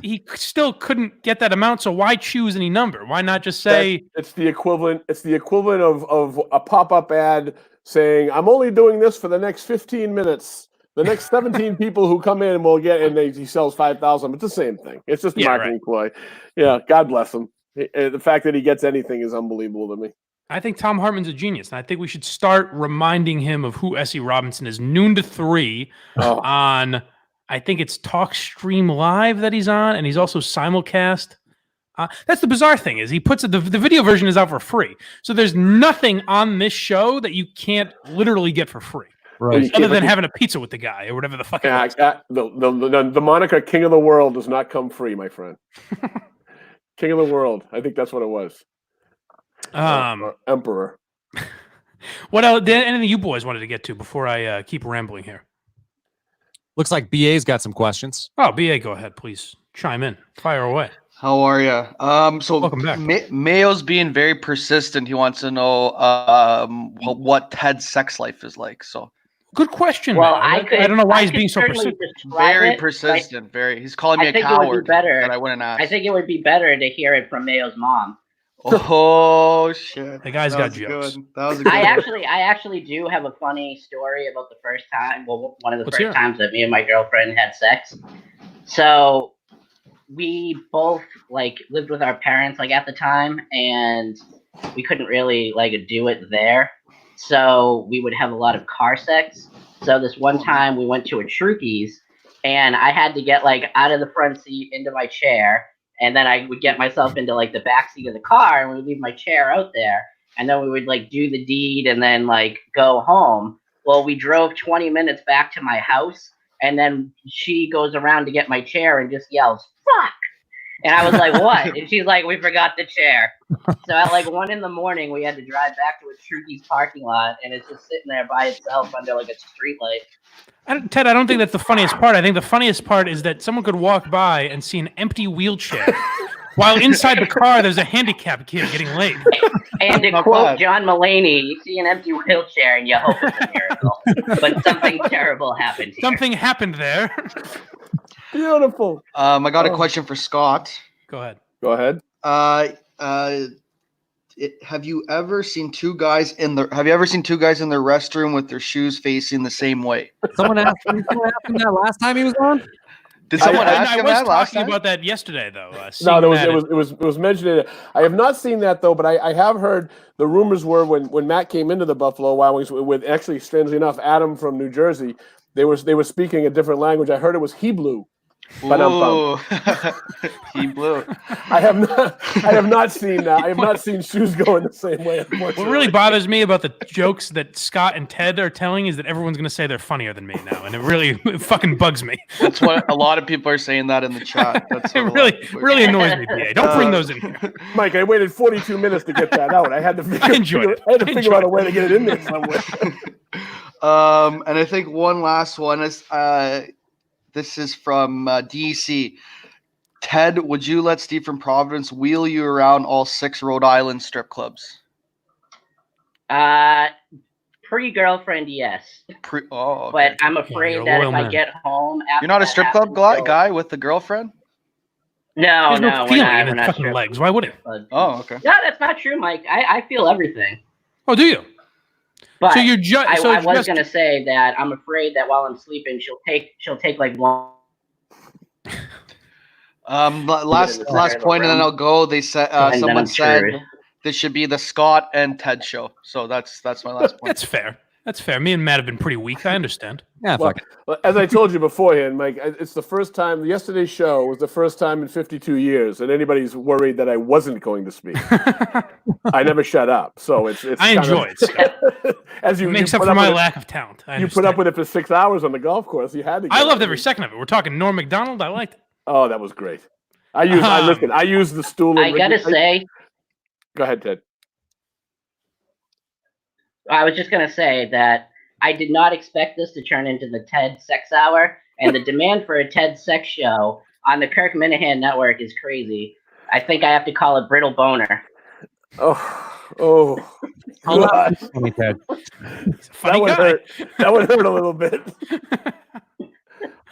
he still couldn't get that amount, so why choose any number? Why not just say it's the equivalent? It's the equivalent of a pop-up ad saying, "I'm only doing this for the next 15 minutes. The next 17 people who come in will get," and he sells 5,000. It's the same thing. It's just a marketing ploy. Yeah, God bless him. The fact that he gets anything is unbelievable to me. I think Tom Hartman's a genius, and I think we should start reminding him of who S.E. Robinson is. Noon to 3 on, I think it's TalkStream Live that he's on, and he's also simulcast. That's the bizarre thing is he puts the video version is out for free, so there's nothing on this show that you can't literally get for free, right? Other than having a pizza with the guy or whatever the fuck. The moniker "King of the World" does not come free, my friend. King of the World. I think that's what it was. Emperor. What else? Anything you boys wanted to get to before I keep rambling here? Looks like BA's got some questions. Oh, BA, go ahead, please chime in, fire away. How are you? So welcome back. Mayo's being very persistent. He wants to know what Ted's sex life is like. So good question. Well, I don't know why he's being so persistent. Very persistent. He's calling me a coward. That I wouldn't ask. I think it would be better to hear it from Mayo's mom. Oh shit! The guy's got jokes. That was a good I actually do have a funny story about the first time. Well, one of the first times that me and my girlfriend had sex. So we both lived with our parents at the time, and we couldn't really do it there. So we would have a lot of car sex. So this one time we went to a Trukey's, and I had to get out of the front seat into my chair. And then I would get myself into the back seat of the car, and we would leave my chair out there. And then we would do the deed and then go home. Well, we drove 20 minutes back to my house, and then she goes around to get my chair and just yells, "Fuck!" And I was like, "What?" And she's like, "We forgot the chair." So at 1 a.m, we had to drive back to a Trukey's parking lot, and it's just sitting there by itself under a street light. Ted, I don't think that's the funniest part. I think the funniest part is that someone could walk by and see an empty wheelchair while inside the car there's a handicapped kid getting laid. And to quote John Mulaney, you see an empty wheelchair and you hope it's a miracle. But something terrible happened here. Something happened there. Beautiful. I got a question for Scott. Go ahead. Go ahead. Have you ever seen two guys in the restroom with their shoes facing the same way? Someone asked him that last time he was on. Did someone ask him that last time? I was talking about that yesterday, though. No, it was mentioned. I have not seen that though, but I have heard the rumors were when Matt came into the Buffalo Wild Wings with actually, strangely enough, Adam from New Jersey. They were speaking a different language. I heard it was Hebrew. Ooh. He blew. I have not seen shoes going the same way. What really bothers me about the jokes that Scott and Ted are telling is that everyone's going to say they're funnier than me now, and it fucking bugs me. That's what a lot of people are saying that in the chat. That's it really annoys me. PA. Don't bring those in here, Mike. I waited 42 minutes to get that out. I had to figure out a way to get it in there somewhere. And I think one last one is. This is from DC. Ted, would you let Steve from Providence wheel you around all 6 Rhode Island strip clubs? Pre-girlfriend, yes. Okay. But I'm afraid that if I get home after you're not a strip club guy with the girlfriend? No, no feeling in his fucking legs. Why would it? Oh, okay. No, that's not true, Mike. I feel everything. Oh, do you? But so you're I was gonna say that I'm afraid that while I'm sleeping, she'll take one. Last point, and then I'll go. They said someone said this should be the Scott and Ted show. So that's my last point. That's fair. That's fair. Me and Matt have been pretty weak. I understand. Yeah, well, as I told you beforehand, Mike, it's the first time. Yesterday's show was the first time in 52 years that anybody's worried that I wasn't going to speak. I never shut up, so it's. I enjoy it. As you makes up for my lack of talent. You put up with it for 6 hours on the golf course. You had to. I loved every second of it. We're talking Norm Macdonald. I liked it. Oh, that was great. I used the stool. I gotta say. Go ahead, Ted. I was just going to say that I did not expect this to turn into the TED Sex Hour, and the demand for a TED Sex show on the Kirk Minahan Network is crazy. I think I have to call it Brittle Boner. Oh, Oh, I'll laugh God. at this funny, Ted. He's a funny That would guy. hurt. That would hurt a little bit.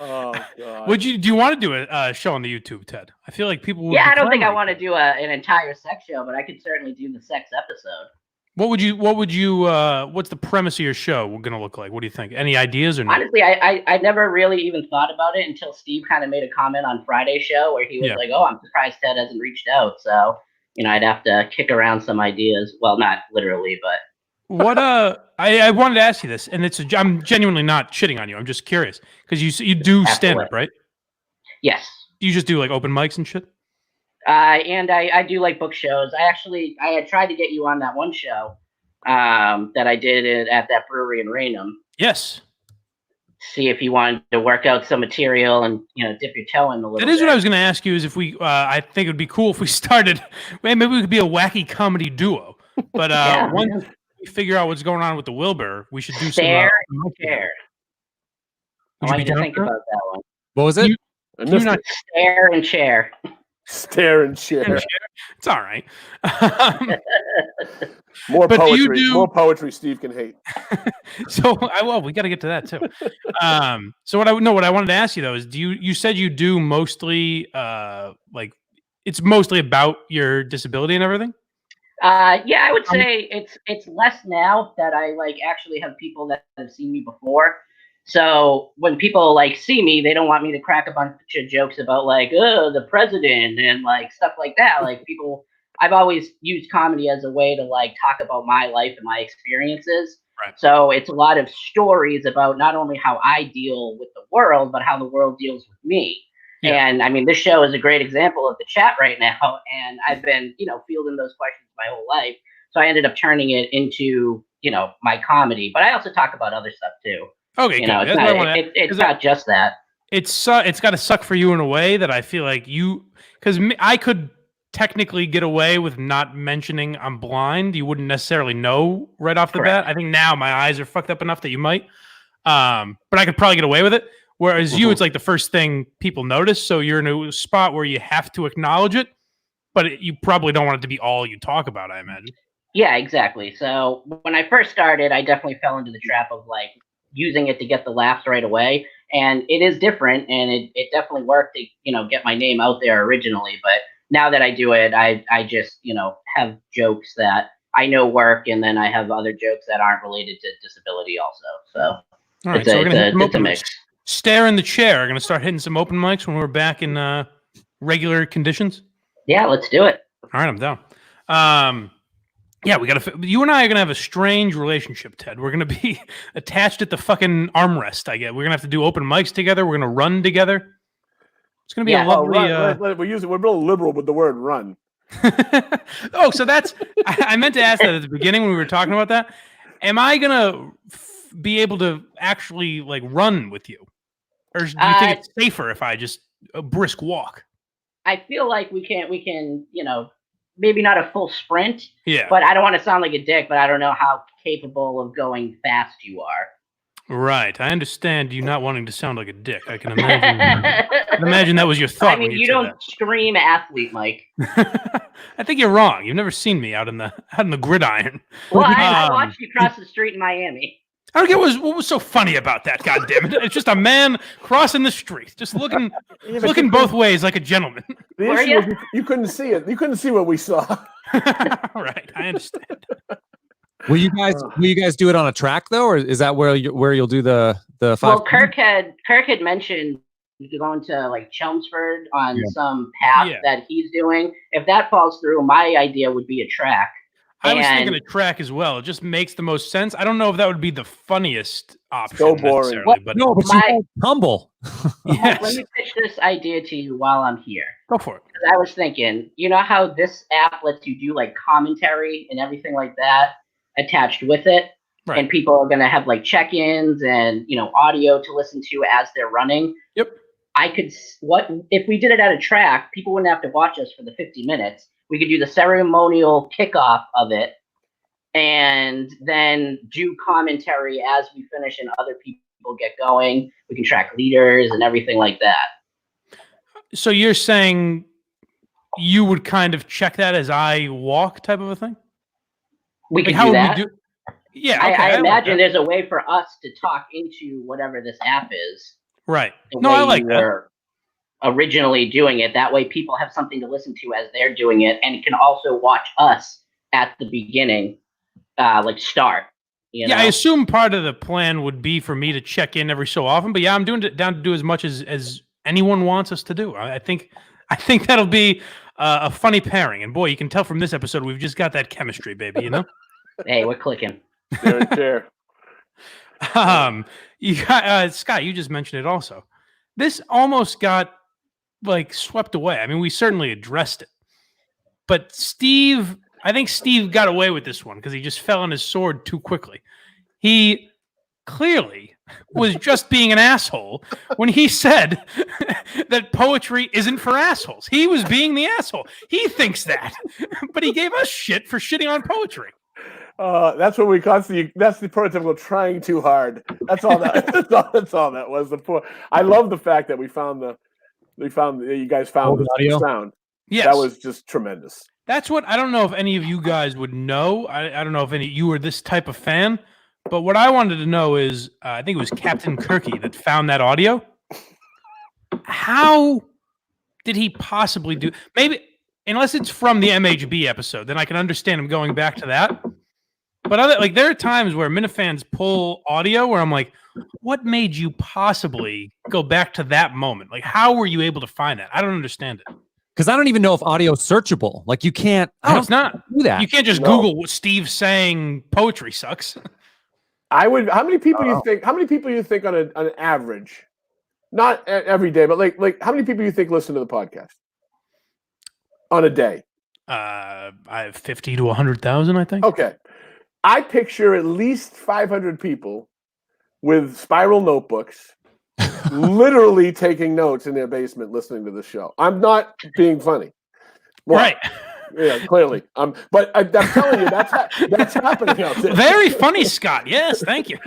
Oh God. Do you want to do a show on the YouTube, Ted? I feel like people would. Yeah, be I don't think I clamoring. want to do an entire sex show, but I could certainly do the sex episode. What would you? What's the premise of your show going to look like? What do you think? Any ideas or not? Honestly, I never really even thought about it until Steve kind of made a comment on Friday's show where he was like, "Oh, I'm surprised Ted hasn't reached out." So, I'd have to kick around some ideas. Well, not literally, but What I wanted to ask you this, and I'm genuinely not shitting on you. I'm just curious because you do stand up, right? yes. You just do like open mics and shit. And I do like book shows. I had tried to get you on that one show that I did at that brewery in Raynham. Yes. See if you wanted to work out some material and dip your toe in a little. That is bit. what I was going to ask you. Is if we, I think it would be cool if we started. Maybe we could be a wacky comedy duo. But once we figure out what's going on with the Wilbur, we should do Stare some. and chair. I Would want you you be to think down about that one. What was it? Stare and chair. Stare and share. It's all right. More But do you poetry. do- More poetry Steve can hate. So we got to get to that too. So what I wanted to ask you though is, you said you do mostly like it's mostly about your disability and everything? Yeah, I would say it's less now that I actually have people that have seen me before. So when people see me, they don't want me to crack a bunch of jokes about the president and stuff like that. I've always used comedy as a way to talk about my life and my experiences. Right. So it's a lot of stories about not only how I deal with the world, but how the world deals with me. Yeah. And I mean, this show is a great example of the chat right now. And I've been, fielding those questions my whole life. So I ended up turning it into, my comedy. But I also talk about other stuff too. Okay, good. It's not just that. It's got to suck for you in a way that I feel like because I could technically get away with not mentioning I'm blind. You wouldn't necessarily know right off the Correct. bat. I think now my eyes are fucked up enough that you might. But I could probably get away with it. Whereas you, it's like the first thing people notice. So you're in a spot where you have to acknowledge it, but you probably don't want it to be all you talk about, I imagine. Yeah, exactly. So when I first started, I definitely fell into the trap of using it to get the laughs right away. And it is different, and it definitely worked to, get my name out there originally. But now that I do it, I just, have jokes that I know work, and then I have other jokes that aren't related to disability also. So All right, it's a mix. Stare in the chair. Going to start hitting some open mics when we're back in regular conditions. Yeah, let's do it. All right, I'm down. Yeah, you and I are going to have a strange relationship, Ted. We're going to be attached at the fucking armrest, I guess. We're going to have to do open mics together. We're going to run together. It's going to be a lovely... we're real liberal with the word run. Oh, so that's... I meant to ask that at the beginning when we were talking about that. Am I going to be able to actually run with you? Or do you think it's safer if I just a brisk walk? I feel like we can, maybe not a full sprint. Yeah. But I don't want to sound like a dick, but I don't know how capable of going fast you are. Right. I understand you not wanting to sound like a dick. I can imagine that was your thought. I mean, you don't scream athlete, Mike. I think you're wrong. You've never seen me out in the gridiron. Well, I watched you cross the street in Miami. I don't get what was so funny about that. God damn it! It's just a man crossing the street, just looking both ways like a gentleman. The issue was you couldn't see it. You couldn't see what we saw. Right, I understand. Will you guys do it on a track though, or is that where you'll do the 5? Well, Kirk had mentioned going to Chelmsford on some path that he's doing. If that falls through, my idea would be a track. I was thinking a track as well. It just makes the most sense. I don't know if that would be the funniest option. So boring. But no, but you won't tumble. Yes. Let me pitch this idea to you while I'm here. Go for it. I was thinking, you know how this app lets you do commentary and everything like that attached with it? Right. And people are going to have check-ins and, audio to listen to as they're running. Yep. If we did it at a track, people wouldn't have to watch us for the 50 minutes. We could do the ceremonial kickoff of it and then do commentary as we finish and other people get going. We can track leaders and everything like that. So you're saying you would kind of check that as I walk type of a thing? We could how do would that. we do? Yeah, okay, I like imagine that. there's a way for us to talk into whatever this app is. Right. The No, way I like you that. were originally doing it. That way people have something to listen to as they're doing it and can also watch us at the beginning, like start. You know? I assume part of the plan would be for me to check in every so often, but yeah, I'm down to do as much as anyone wants us to do. I think that'll be a funny pairing, and boy, you can tell from this episode we've just got that chemistry, baby. You know. Hey, we're clicking. Share and share. You got Scott. You just mentioned it also. This almost got like swept away. I mean, we certainly addressed it, but I think Steve got away with this one because he just fell on his sword too quickly. He clearly was just being an asshole when he said that poetry isn't for assholes. He was being the asshole. He thinks that, but he gave us shit for shitting on poetry. That's what we constantly. That's the prototypical trying too hard. That's all that. That's all that was. I love the fact that you guys found the sound. Yes, that was just tremendous. That's what I don't know if any of you guys would know. I don't know if any you were this type of fan, but what I wanted to know is I think it was Captain Kirky that found that audio. How did he possibly do? Maybe unless it's from the MHB episode, then I can understand him going back to that. But there are times where Minifans pull audio where I'm like, what made you possibly go back to that moment? Like, how were you able to find that? I don't understand it. Because I don't even know if audio is searchable. Like you can't. Oh, it's not. Do that. You can't just Google what Steve saying poetry sucks. I would. How many people you think? How many people you think on an average, not every day, but like how many people you think listen to the podcast on a day? I have 50 to 100,000, I think. Okay, I picture at least 500 people with spiral notebooks, literally taking notes in their basement listening to the show. I'm not being funny. Well, right. Yeah, clearly. But I'm telling you, that's happening out there. Very funny, Scott. Yes, thank you.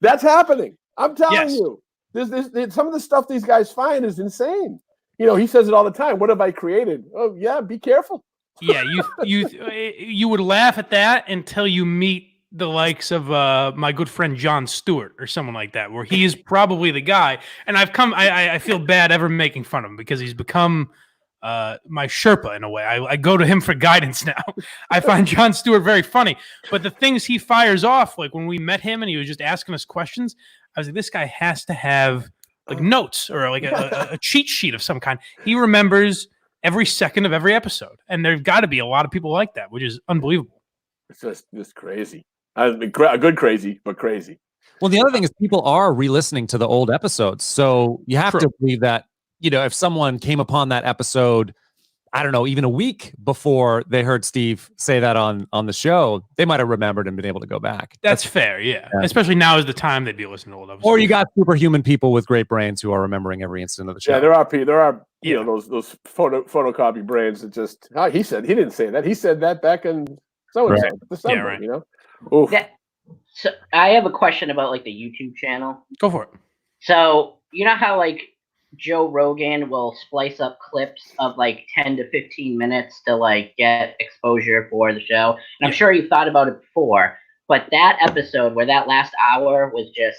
That's happening. I'm telling you. There's some of the stuff these guys find is insane. He says it all the time. What have I created? Oh, yeah, be careful. Yeah, you would laugh at that until you meet the likes of my good friend John Stewart or someone like that, where he is probably the guy. And I feel bad ever making fun of him because he's become my Sherpa in a way. I go to him for guidance now. I find John Stewart very funny, but the things he fires off, like when we met him and he was just asking us questions, I was like, this guy has to have like notes or like a cheat sheet of some kind. He remembers every second of every episode, and there's got to be a lot of people like that, which is unbelievable. It's just crazy. A good crazy, but crazy. Well, the other thing is people are re-listening to the old episodes, so you have to believe that if someone came upon that episode, I don't know, even a week before they heard Steve say that on the show, they might have remembered and been able to go back. That's fair, yeah. Especially now is the time they'd be listening to old episodes. Or you got superhuman people with great brains who are remembering every instant of the show. Yeah, there are those photocopy brains that just he didn't say that. He said that back in December, Oof. So I have a question about like the YouTube channel. Go for it. So you know how like Joe Rogan will splice up clips of like 10 to 15 minutes to like get exposure for the show. And I'm sure you've thought about it before, but that episode where that last hour was just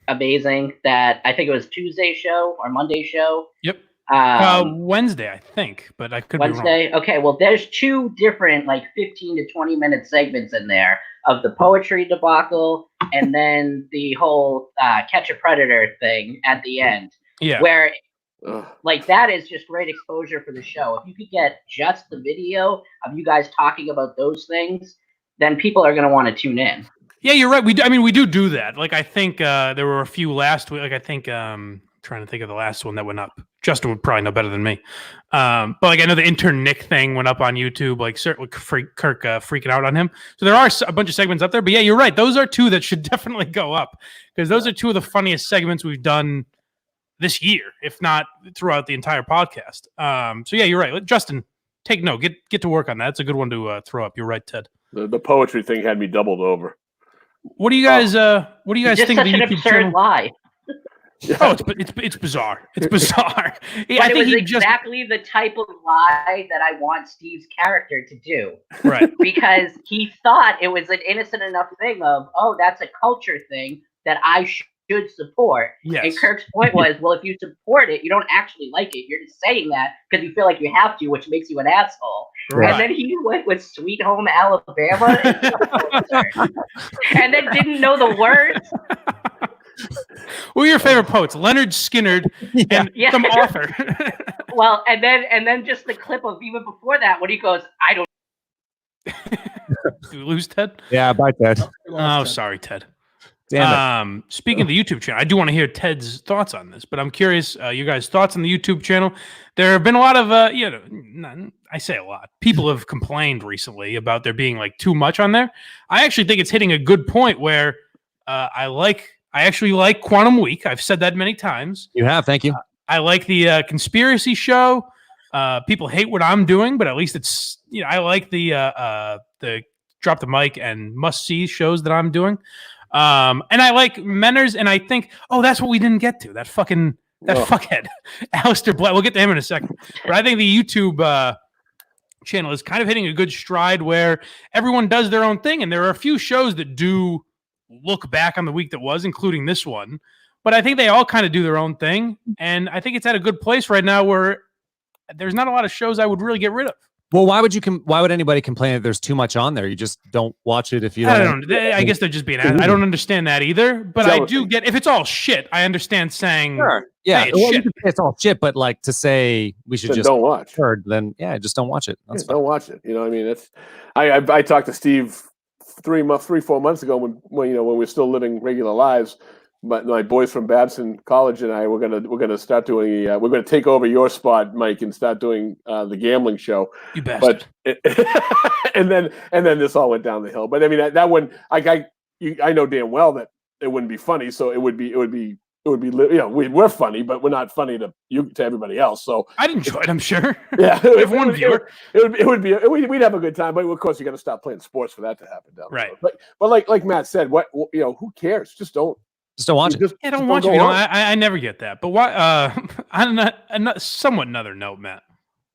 amazing. That I think it was Tuesday show or Monday show. Yep. Wednesday, I think, but I could Wednesday. be wrong. Okay. Well, there's two different like 15 to 20 minute segments in there of the poetry debacle and then the whole catch a predator thing at the end. Yeah. Where like that is just great exposure for the show. If you could get just the video of you guys talking about those things, then people are going to want to tune in. Yeah, you're right. We do that. Like I think there were a few last week. Like I think trying to think of the last one that went up. Justin would probably know better than me. But like I know the intern Nick thing went up on YouTube. Like certainly Kirk freaking out on him. So there are a bunch of segments up there. But yeah, you're right. Those are two that should definitely go up because those are two of the funniest segments we've done this year, if not throughout the entire podcast. So yeah, you're right. Justin, take note. Get to work on that. It's a good one to throw up. You're right, Ted. The poetry thing had me doubled over. What do you guys? What do you guys think of the YouTube channel? Lie. Oh, it's bizarre. It's bizarre. Yeah, But it was exactly the type of lie that I want Steve's character to do. Right. Because he thought it was an innocent enough thing of, oh, that's a culture thing that I should support. Yes. And Kirk's point was, well, if you support it, you don't actually like it. You're just saying that because you feel like you have to, which makes you an asshole. Right. And then he went with Sweet Home Alabama and then didn't know the words. Who are your favorite poets? Leonard Skinner and some author. Well, and then just the clip of even before that when he goes, I don't. Did we lose Ted? Yeah, bye, Ted. Oh, sorry, Ted. Damn it. Speaking of the YouTube channel, I do want to hear Ted's thoughts on this, but I'm curious, you guys' thoughts on the YouTube channel. There have been a lot of, I say a lot. People have complained recently about there being like too much on there. I actually think it's hitting a good point where I actually like Quantum Week. I've said that many times. You have, thank you. I like the conspiracy show. People hate what I'm doing, but at least it's I like the drop the mic and must see shows that I'm doing. And I like Menners, and I think that's what we didn't get to. That fuckhead, Alistair Black. We'll get to him in a second. But I think the YouTube channel is kind of hitting a good stride where everyone does their own thing, and there are a few shows that do look back on the week that was, including this one. But I think they all kind of do their own thing, and I think it's at a good place right now where there's not a lot of shows I would really get rid of. Well, why would anybody complain that there's too much on there? You just don't watch it if you don't. I don't know. I guess they're just being. I don't understand that either. But I do get if it's all shit. I understand saying. Sure. Yeah, hey, it's shit. It's all shit. But like to say we should just don't watch. Then just don't watch it. That's don't watch it. You know, what I mean, it's. I talked to Steve 4 months ago when we were still living regular lives. But my boys from Babson College and I we're gonna start doing we're gonna take over your spot, Mike, and start doing the gambling show. You bastard. But and then this all went down the hill. But I mean that one I know damn well that it wouldn't be funny. So it would be we're funny, but we're not funny to everybody else. So I'd enjoy it, I'm sure. Yeah, if one viewer, we'd have a good time. But of course, you got to stop playing sports for that to happen down right. But like Matt said, who cares? Just don't watch it. Don't watch it. I never get that. But why? On a somewhat another note, Matt.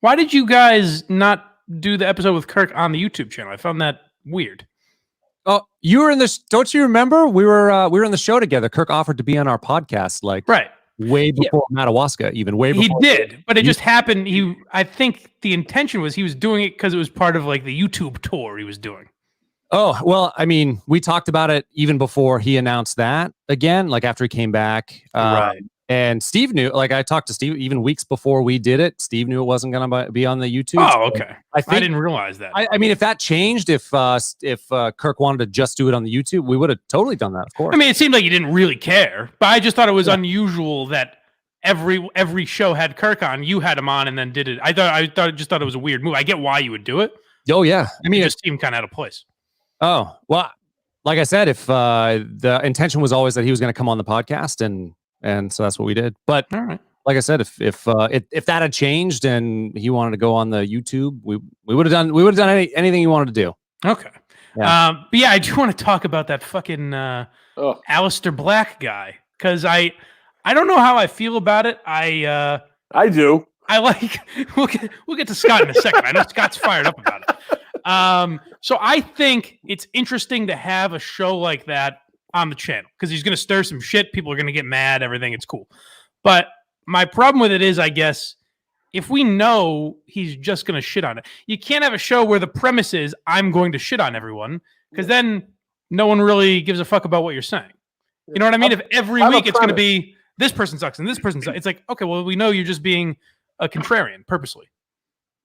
Why did you guys not do the episode with Kirk on the YouTube channel? I found that weird. Oh, you were in this. Don't you remember? We were in the show together. Kirk offered to be on our podcast, way before Madawaska, even way before. He did, but it just happened. I think the intention was he was doing it because it was part of like the YouTube tour he was doing. Oh, well, I mean, we talked about it even before he announced that again, like after he came back. Right. And Steve knew, I talked to Steve even weeks before we did it. Steve knew it wasn't going to be on the YouTube. Oh, okay. I didn't realize that. I mean, if that changed, if Kirk wanted to just do it on the YouTube, we would have totally done that, of course. I mean, it seemed like you didn't really care, but I just thought it was unusual that every show had Kirk on, you had him on, and then did it. I thought it was a weird move. I get why you would do it. Oh, yeah. I mean, it just seemed kind of out of place. Oh, well, like I said, if the intention was always that he was going to come on the podcast, and so that's what we did. But all right. Like I said, if that had changed and he wanted to go on the YouTube, we would have done anything he wanted to do. Okay. Yeah. But yeah, I do want to talk about that fucking Alistair Black guy because I don't know how I feel about it. I do. I like. We'll get to Scott in a second. I know Scott's fired up about it. So I think it's interesting to have a show like that on the channel because he's going to stir some shit. People are going to get mad. Everything. It's cool. But my problem with it is, I guess, if we know he's just going to shit on it, you can't have a show where the premise is I'm going to shit on everyone because then no one really gives a fuck about what you're saying. You know what I mean? If every week it's going to be this person sucks and this person sucks, it's like, okay, well, we know you're just being a contrarian purposely.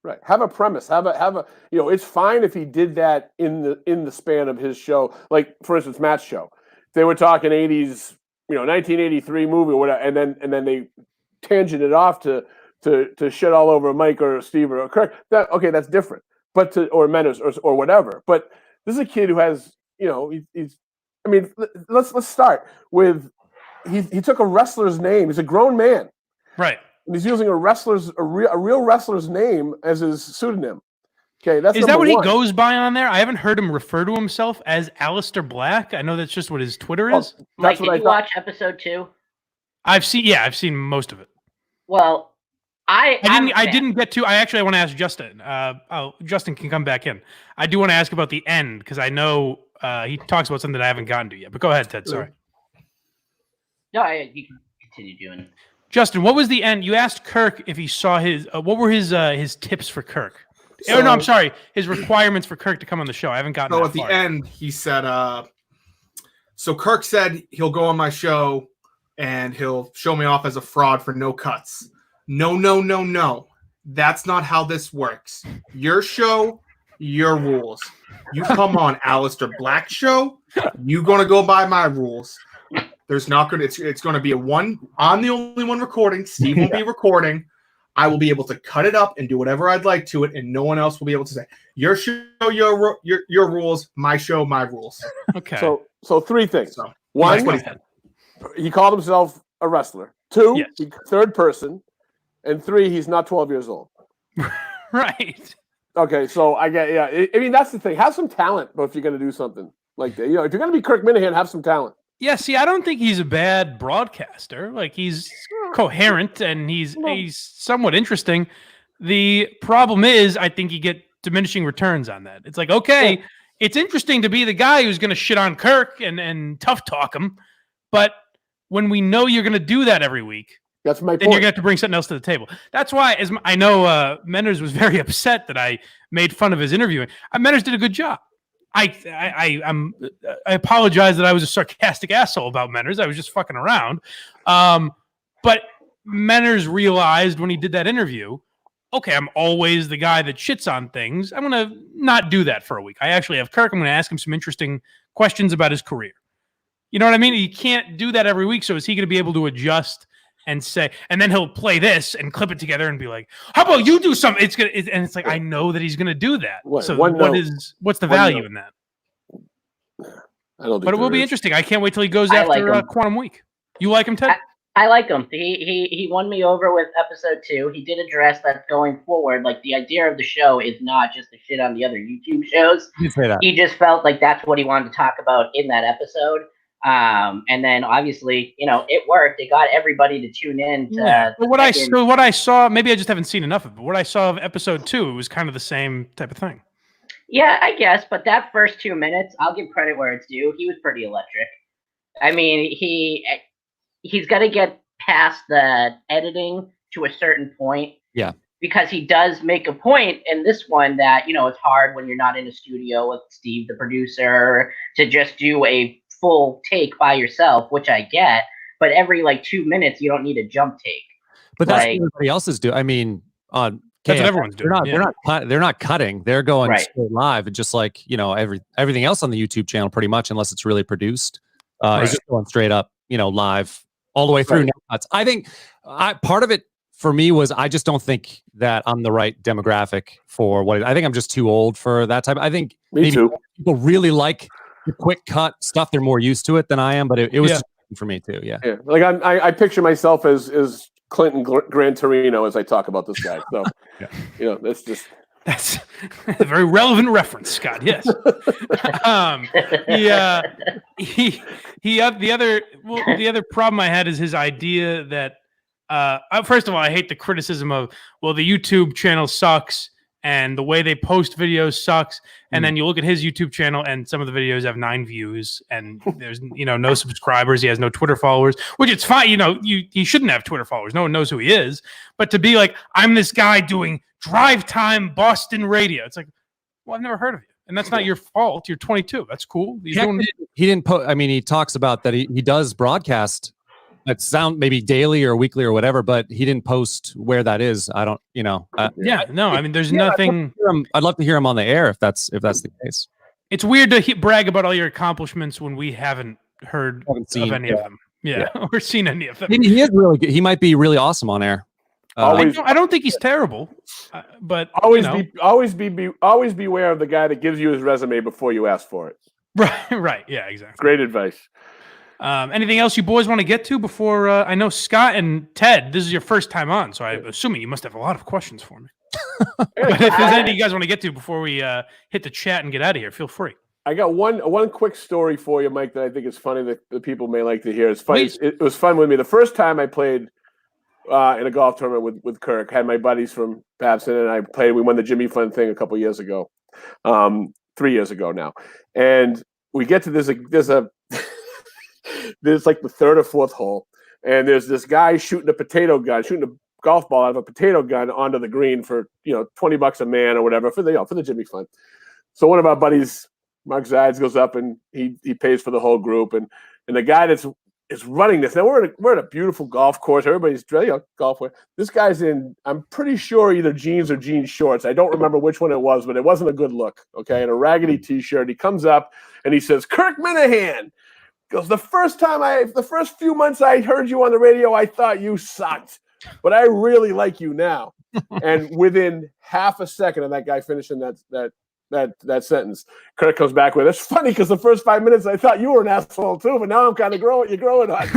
Right. Have a premise. Have a. It's fine if he did that in the span of his show. Like for instance, Matt's show. If they were talking 80s, 1983 movie or whatever, and then they tangented off to shit all over Mike or Steve or Kirk. That's different. But or Menace or whatever. But this is a kid who has, he's. I mean, let's start with he took a wrestler's name. He's a grown man. Right. And he's using a real wrestler's name as his pseudonym. Okay, is that what he goes by on there? I haven't heard him refer to himself as Alistair Black. I know that's just what his Twitter is. Mike, did you watch episode 2? I've seen most of it. Well, I didn't get to. I want to ask Justin. Justin can come back in. I do want to ask about the end because I know he talks about something that I haven't gotten to yet. But go ahead, Ted. Sorry. No, you can continue doing. Justin, what was the end? You asked Kirk if he saw his. What were his tips for Kirk? No, I'm sorry. His requirements for Kirk to come on the show. I haven't gotten. So that at the far. end, he said, so Kirk said he'll go on my show and he'll show me off as a fraud for no cuts. No. That's not how this works. Your show, your rules. You come on Alistair Black's show, you gonna go by my rules. There's not gonna. It's gonna be I'm the only one recording. Steve won't be recording. I will be able to cut it up and do whatever I'd like to it, and no one else will be able to say your show, your rules, my show, my rules. Okay. So three things. So, one, he called himself a wrestler. Two, Yes. third person, and three, he's not 12 years old. Right. Okay, so I get I mean that's the thing. Have some talent, but if you're going to do something like that, if you're going to be Kirk Minahan, have some talent. Yeah. See, I don't think he's a bad broadcaster. Like he's coherent and he's somewhat interesting. The problem is, I think you get diminishing returns on that. It's like, okay, it's interesting to be the guy who's going to shit on Kirk and tough talk him, but when we know you're going to do that every week, that's my point. Then you're going to have to bring something else to the table. That's why, as I know, Menners was very upset that I made fun of his interviewing. Menners did a good job. I apologize that I was a sarcastic asshole about Menners. I was just fucking around. But Menners realized when he did that interview, okay, I'm always the guy that shits on things. I'm going to not do that for a week. I actually have Kirk. I'm going to ask him some interesting questions about his career. You know what I mean? He can't do that every week. So is he going to be able to adjust and say, and then he'll play this and clip it together and be like, how about you do something? And it's like, I know that he's going to do that. What's the value in that? I don't think but it will be interesting. I can't wait till he goes after Quantum Week. You like him, Ted? I like him. He won me over with episode 2. He did address that going forward. Like the idea of the show is not just to shit on the other YouTube shows. He just felt like that's what he wanted to talk about in that episode. And then obviously, it worked. It got everybody to tune in. But what I saw, maybe I just haven't seen enough of it. But what I saw of episode 2 was kind of the same type of thing. Yeah, I guess. But that first 2 minutes, I'll give credit where it's due. He was pretty electric. I mean, he's got to get past the editing to a certain point. Yeah. Because he does make a point in this one that, it's hard when you're not in a studio with Steve, the producer, to just do a full take by yourself, which I get, but every 2 minutes you don't need a jump take. But that's what everybody else is doing. I mean, on that's what everyone's doing. They're not cutting. They're going Right. straight live, and just like everything else on the YouTube channel, pretty much, unless it's really produced, is just going straight up, live all the way through. Right. I think part of it for me was I just don't think that I'm the right demographic for what I think I'm just too old for that type. I think maybe people really like the quick cut stuff. They're more used to it than I am, but it was just for me too. Yeah. Like I picture myself as Clinton Gran Torino as I talk about this guy. So, that's a very relevant reference, Scott. Yes. The other problem I had is his idea that, first of all, I hate the criticism of, well, the YouTube channel sucks and the way they post videos sucks. And then you look at his YouTube channel and some of the videos have 9 views and there's, no subscribers. He has no Twitter followers, which it's fine. He shouldn't have Twitter followers. No one knows who he is. But to be like, I'm this guy doing drive time Boston radio. It's like, well, I've never heard of you. And that's not your fault. You're 22. That's cool. He didn't put, he talks about that he does broadcast that sound maybe daily or weekly or whatever, but he didn't post where that is. I don't, there's nothing. I'd love to hear him on the air if that's the case. It's weird to brag about all your accomplishments when we haven't heard of any of them. Yeah. Or seen any of them. He is really good. He might be really awesome on air. I don't think he's terrible, but always beware of the guy that gives you his resume before you ask for it. Right. Yeah, exactly. Great advice. Anything else you boys want to get to before? I know Scott and Ted, this is your first time on, so I'm assuming you must have a lot of questions for me. But if there's anything you guys want to get to before we hit the chat and get out of here, feel free. I got one quick story for you, Mike, that I think is funny that the people may like to hear. It's funny. It was fun with me. The first time I played in a golf tournament with Kirk, had my buddies from Babson, and I played. We won the Jimmy Fun thing a couple years ago, 3 years ago now, and we get to there's like the third or fourth hole, and there's this guy shooting a golf ball out of a potato gun onto the green for $20 a man or whatever for the Jimmy Fun. So one of our buddies, Mark Zides, goes up and he pays for the whole group, and the guy that's running this. Now we're at a beautiful golf course. Everybody's golf wear. This guy's in, I'm pretty sure, either jeans or jean shorts. I don't remember which one it was, but it wasn't a good look. Okay, and a raggedy T-shirt. He comes up and he says, "Kirk Minahan." Goes, the first few months I heard you on the radio, I thought you sucked, but I really like you now. And within half a second of that guy finishing that sentence, Kirk comes back with, "It's funny because the first 5 minutes I thought you were an asshole too, but now I'm kind of you're growing on me."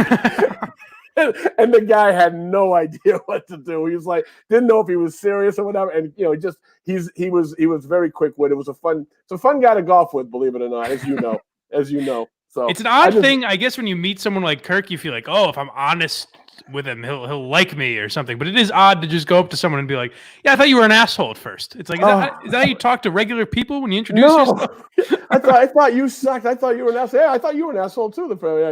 and the guy had no idea what to do. He was like, didn't know if he was serious or whatever. And he was very quick-witted. It's a fun guy to golf with, believe it or not, as you know. So it's an odd thing, I guess, when you meet someone like Kirk, you feel like, oh, if I'm honest with him, he'll like me or something. But it is odd to just go up to someone and be like, "Yeah, I thought you were an asshole at first." It's like, is that how you talk to regular people when you introduce yourself? I thought you sucked. I thought you were an asshole. Yeah, I thought you were an asshole too.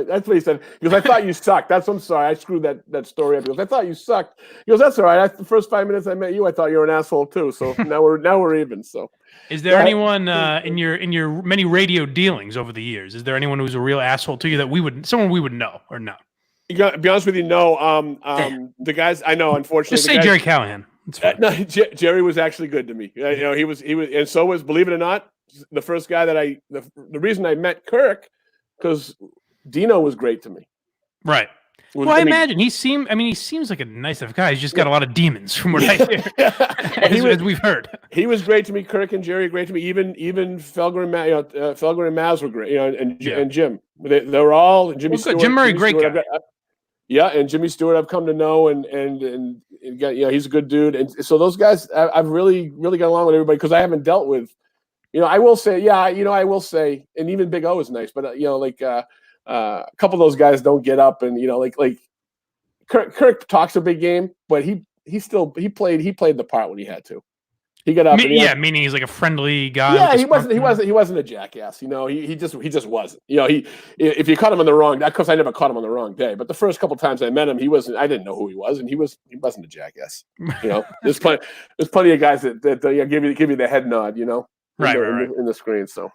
That's what he said. He goes, "I thought you sucked." I'm sorry, I screwed that story up. He goes, "I thought you sucked." He goes, "That's all right. The first 5 minutes I met you, I thought you were an asshole too. So now we're even." So. Is there anyone in your many radio dealings over the years? Is there anyone who's a real asshole to you that someone we would know or no? You got to be honest with you, no. The guys I know, unfortunately, just say Jerry Callahan. No, Jerry was actually good to me. He was, and so was, believe it or not, the first guy that the reason I met Kirk, because Dino was great to me. Right. Well, I imagine he seems like a nice enough guy. He's just got a lot of demons from what I hear, as we've heard. He was great to me. Kirk and Jerry great to me. Even Felger and Maz were great. And Jim. They were all Jimmy Stewart. Jim Murray, great guy. And Jimmy Stewart, I've come to know, and he's a good dude. And so those guys, I've really got along with everybody because I haven't dealt with. I will say, and even Big O is nice, but a couple of those guys don't get up and like Kirk talks a big game, but he played the part when he had to. He got up. Meaning he's like a friendly guy. Yeah, he wasn't a jackass. He just wasn't. If you caught him on the wrong, of course I never caught him on the wrong day, but the first couple times I met him, he wasn't. I didn't know who he was, and he wasn't a jackass. There's plenty of guys that give you the head nod. Right. In the screen. So.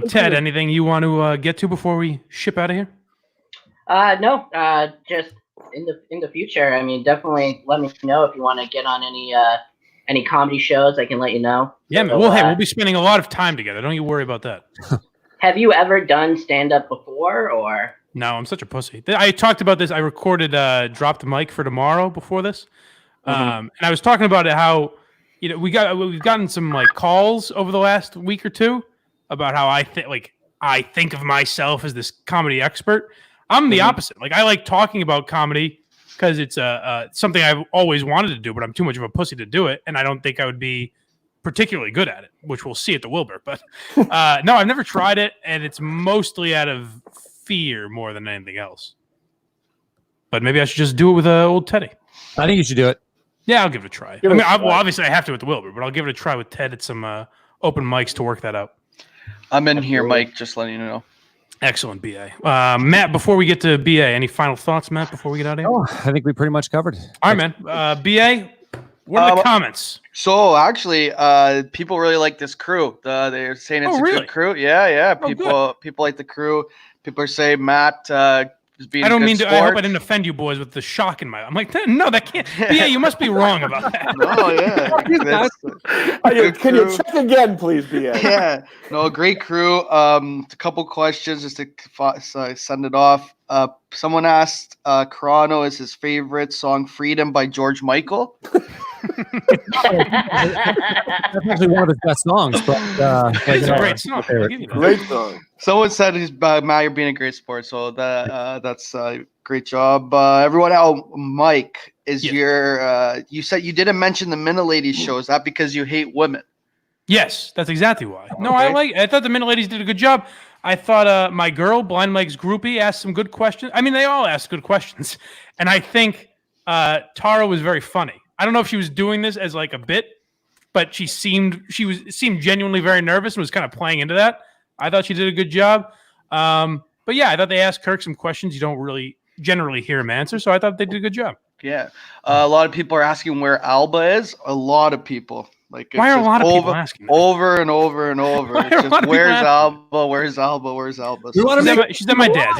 Ted, anything you want to get to before we ship out of here? No, just in the future. I mean, definitely let me know if you want to get on any comedy shows. I can let you know. Yeah, man. Well, we'll be spending a lot of time together. Don't you worry about that. Have you ever done stand-up before, or? No, I'm such a pussy. I talked about this. I recorded Drop the Mic for tomorrow before this, and I was talking about it. How we've gotten some calls over the last week or two about how I think of myself as this comedy expert. I'm the opposite. I like talking about comedy because it's something I've always wanted to do, but I'm too much of a pussy to do it, and I don't think I would be particularly good at it, which we'll see at the Wilbur. But no, I've never tried it, and it's mostly out of fear more than anything else. But maybe I should just do it with old Teddy. I think you should do it. Yeah, I'll give it a try. Obviously I have to at the Wilbur, but I'll give it a try with Ted at some open mics to work that out. I'm in here, Mike, just letting you know. Excellent, BA. Matt, before we get to BA, any final thoughts, Matt, before we get out of here? Oh, I think we pretty much covered it. All right, man. BA, what are the comments? So, actually, people really like this crew. They're saying it's a good crew. Yeah. People like the crew. People are saying Matt is being I don't a good mean to. sport. I hope I didn't offend you boys with the shock in my. I'm like, no, that can't. BA, you must be wrong about that. No, yeah. Can you check again, please, BA? Yeah. No, great crew. A couple questions just to send it off. Someone asked Carano is his favorite song Freedom by George Michael. That's actually one of his best songs, but it's a great song. Great song. Someone said he's Matt, you're being a great sport, so that's a great job. Everyone else, Mike, is your you said you didn't mention the Minna Ladies show. Is that because you hate women? Yes, that's exactly why. No, Okay. I thought the Minute Ladies did a good job. I thought my girl, Blind Mike's groupie, asked some good questions. I mean, they all asked good questions. And I think Tara was very funny. I don't know if she was doing this as like a bit, but she seemed genuinely very nervous and was kind of playing into that. I thought she did a good job. But yeah, I thought they asked Kirk some questions you don't really generally hear him answer. So I thought they did a good job. Yeah. A lot of people are asking where Alba is. A lot of people. Like, Why are a just lot of people asking that? over and over and over? Why It's are a lot just, of people where's asking Alba? Where's Alba? Where's Alba? We wanna make She's at my dad's.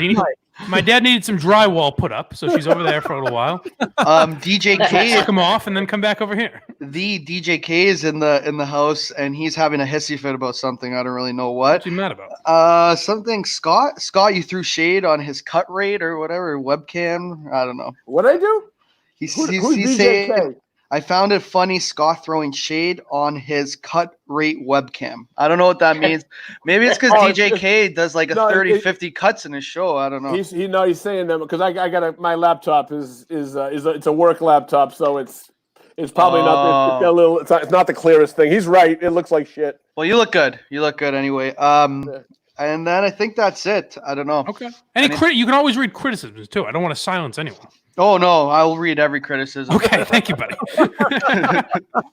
My dad needed some drywall put up, so she's over there for a little while. DJ Suck K, him off and then come back over here. the DJ K is in the house, and he's having a hissy fit about something. I don't really know what. What's he mad about? Something. Scott, you threw shade on his cut rate or whatever webcam. I don't know. What I do? He's Who's saying, DJ K? I found it funny, Scott throwing shade on his cut rate webcam. I don't know what that means. Maybe it's because DJ K does like 50 cuts in his show. I don't know. He's saying that because I got my laptop is it's a work laptop, so it's probably not it's got a little it's not the clearest thing. He's right. It looks like shit. Well, you look good. You look good anyway. And then I think that's it. I don't know. Okay. You can always read criticisms too. I don't want to silence anyone. Oh no, I'll read every criticism. Okay, thank you, buddy.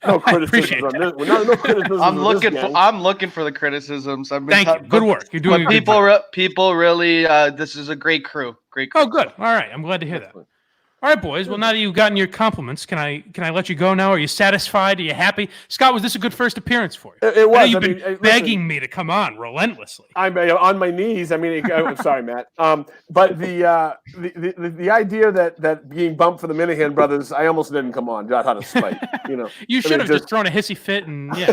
No criticism on this. No criticism. I'm looking for the criticisms. Thank you. Good work. You're doing a good job. People really. This is a great crew. Great crew. Oh, good. All right. I'm glad to hear that. All right, boys. Well, now that you've gotten your compliments, can I let you go now? Are you satisfied? Are you happy? Scott, was this a good first appeance for you? It was. You've been begging me to come on relentlessly. I'm on my knees. I mean, I'm sorry, Matt. But the idea that being bumped for the Minahan brothers, I almost didn't come on. Out of spite, you know. You should have just thrown a hissy fit, and yeah,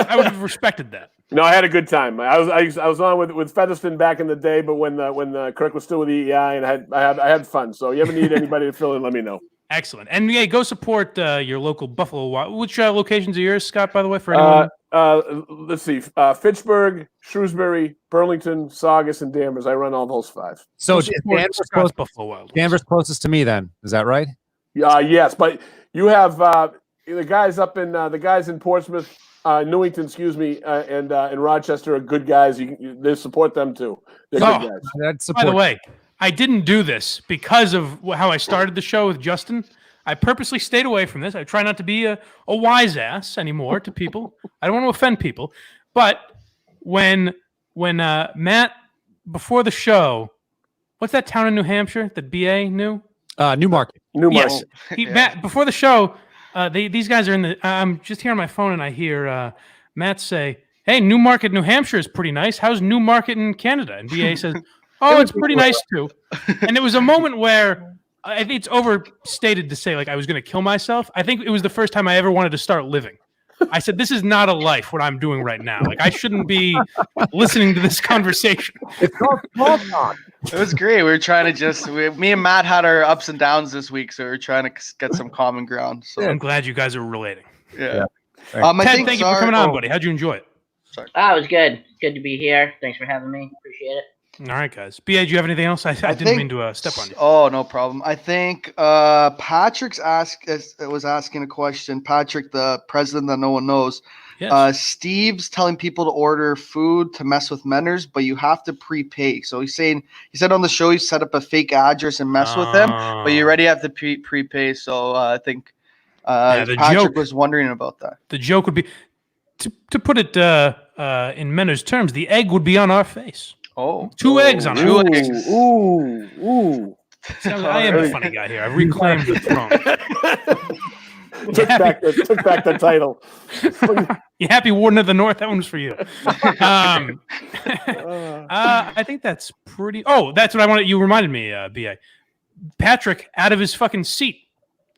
I would have respected that. No, I had a good time. I was on with Featherston back in the day, but when Kirk was still with EEI, and I had fun. So you ever need anybody to fill in, let me know. Excellent. And yeah, go support your local Buffalo Wild. Which locations are yours, Scott? By the way, for anyone. Let's see: Fitchburg, Shrewsbury, Burlington, Saugus, and Danvers. I run all those 5. So Buffalo Wild. Danvers closest to me, then is that right? Yes, but you have the guys up in the guys in Portsmouth. Newington, excuse me, and Rochester are good guys. They support them too. They're good guys. By the way, I didn't do this because of how I started the show with Justin. I purposely stayed away from this. I try not to be a wise ass anymore to people. I don't want to offend people. But when Matt, before the show, what's that town in New Hampshire that BA knew? Newmarket. Yes. Matt, before the show, these guys are in the. I'm just here on my phone, and I hear Matt say, "Hey, Newmarket, New Hampshire is pretty nice. How's Newmarket in Canada?" And BA says, "Oh, it's pretty nice too." And it was a moment where I think it's overstated to say like I was going to kill myself. I think it was the first time I ever wanted to start living. I said, "This is not a life. What I'm doing right now. Like I shouldn't be listening to this conversation." It's called small talk. It was great. We were trying to me and Matt had our ups and downs this week, so we were trying to get some common ground. So I'm glad you guys are relating. Yeah. Ted, thank you for coming on, buddy. How'd you enjoy it? Sorry. Oh, it was good. Good to be here. Thanks for having me. Appreciate it. All right, guys. BA, do you have anything else? I didn't mean to step on you. Oh, no problem. I think Patrick's was asking a question. Patrick, the president that no one knows. Yes. Steve's telling people to order food to mess with Menners, but you have to prepay. So he said on the show he set up a fake address and mess with them, but you already have to prepay. So I think Patrick was wondering about that. The joke would be to put it in Menners terms, the egg would be on our face. Oh, 2 eggs on our face. Ooh. I am the funny guy here. I've reclaimed the throne. Took back the title. You happy, Warden of the North? That one's for you. I think that's pretty. Oh, that's what I wanted. You reminded me, BA. Patrick out of his fucking seat.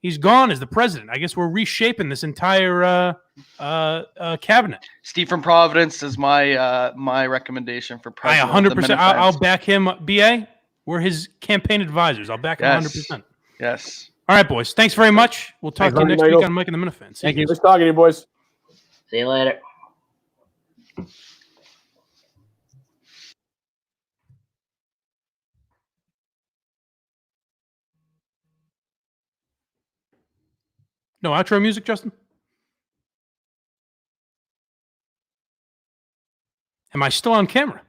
He's gone as the president. I guess we're reshaping this entire cabinet. Steve from Providence is my recommendation for president. 100%. I'll back him. BA, we're his campaign advisors. I'll back him 100%. Yes. All right, boys. Thanks very much. We'll talk to you next week on Mike and the Minifans. Thank you. Nice talking to you, boys. See you later. No outro music, Justin? Am I still on camera?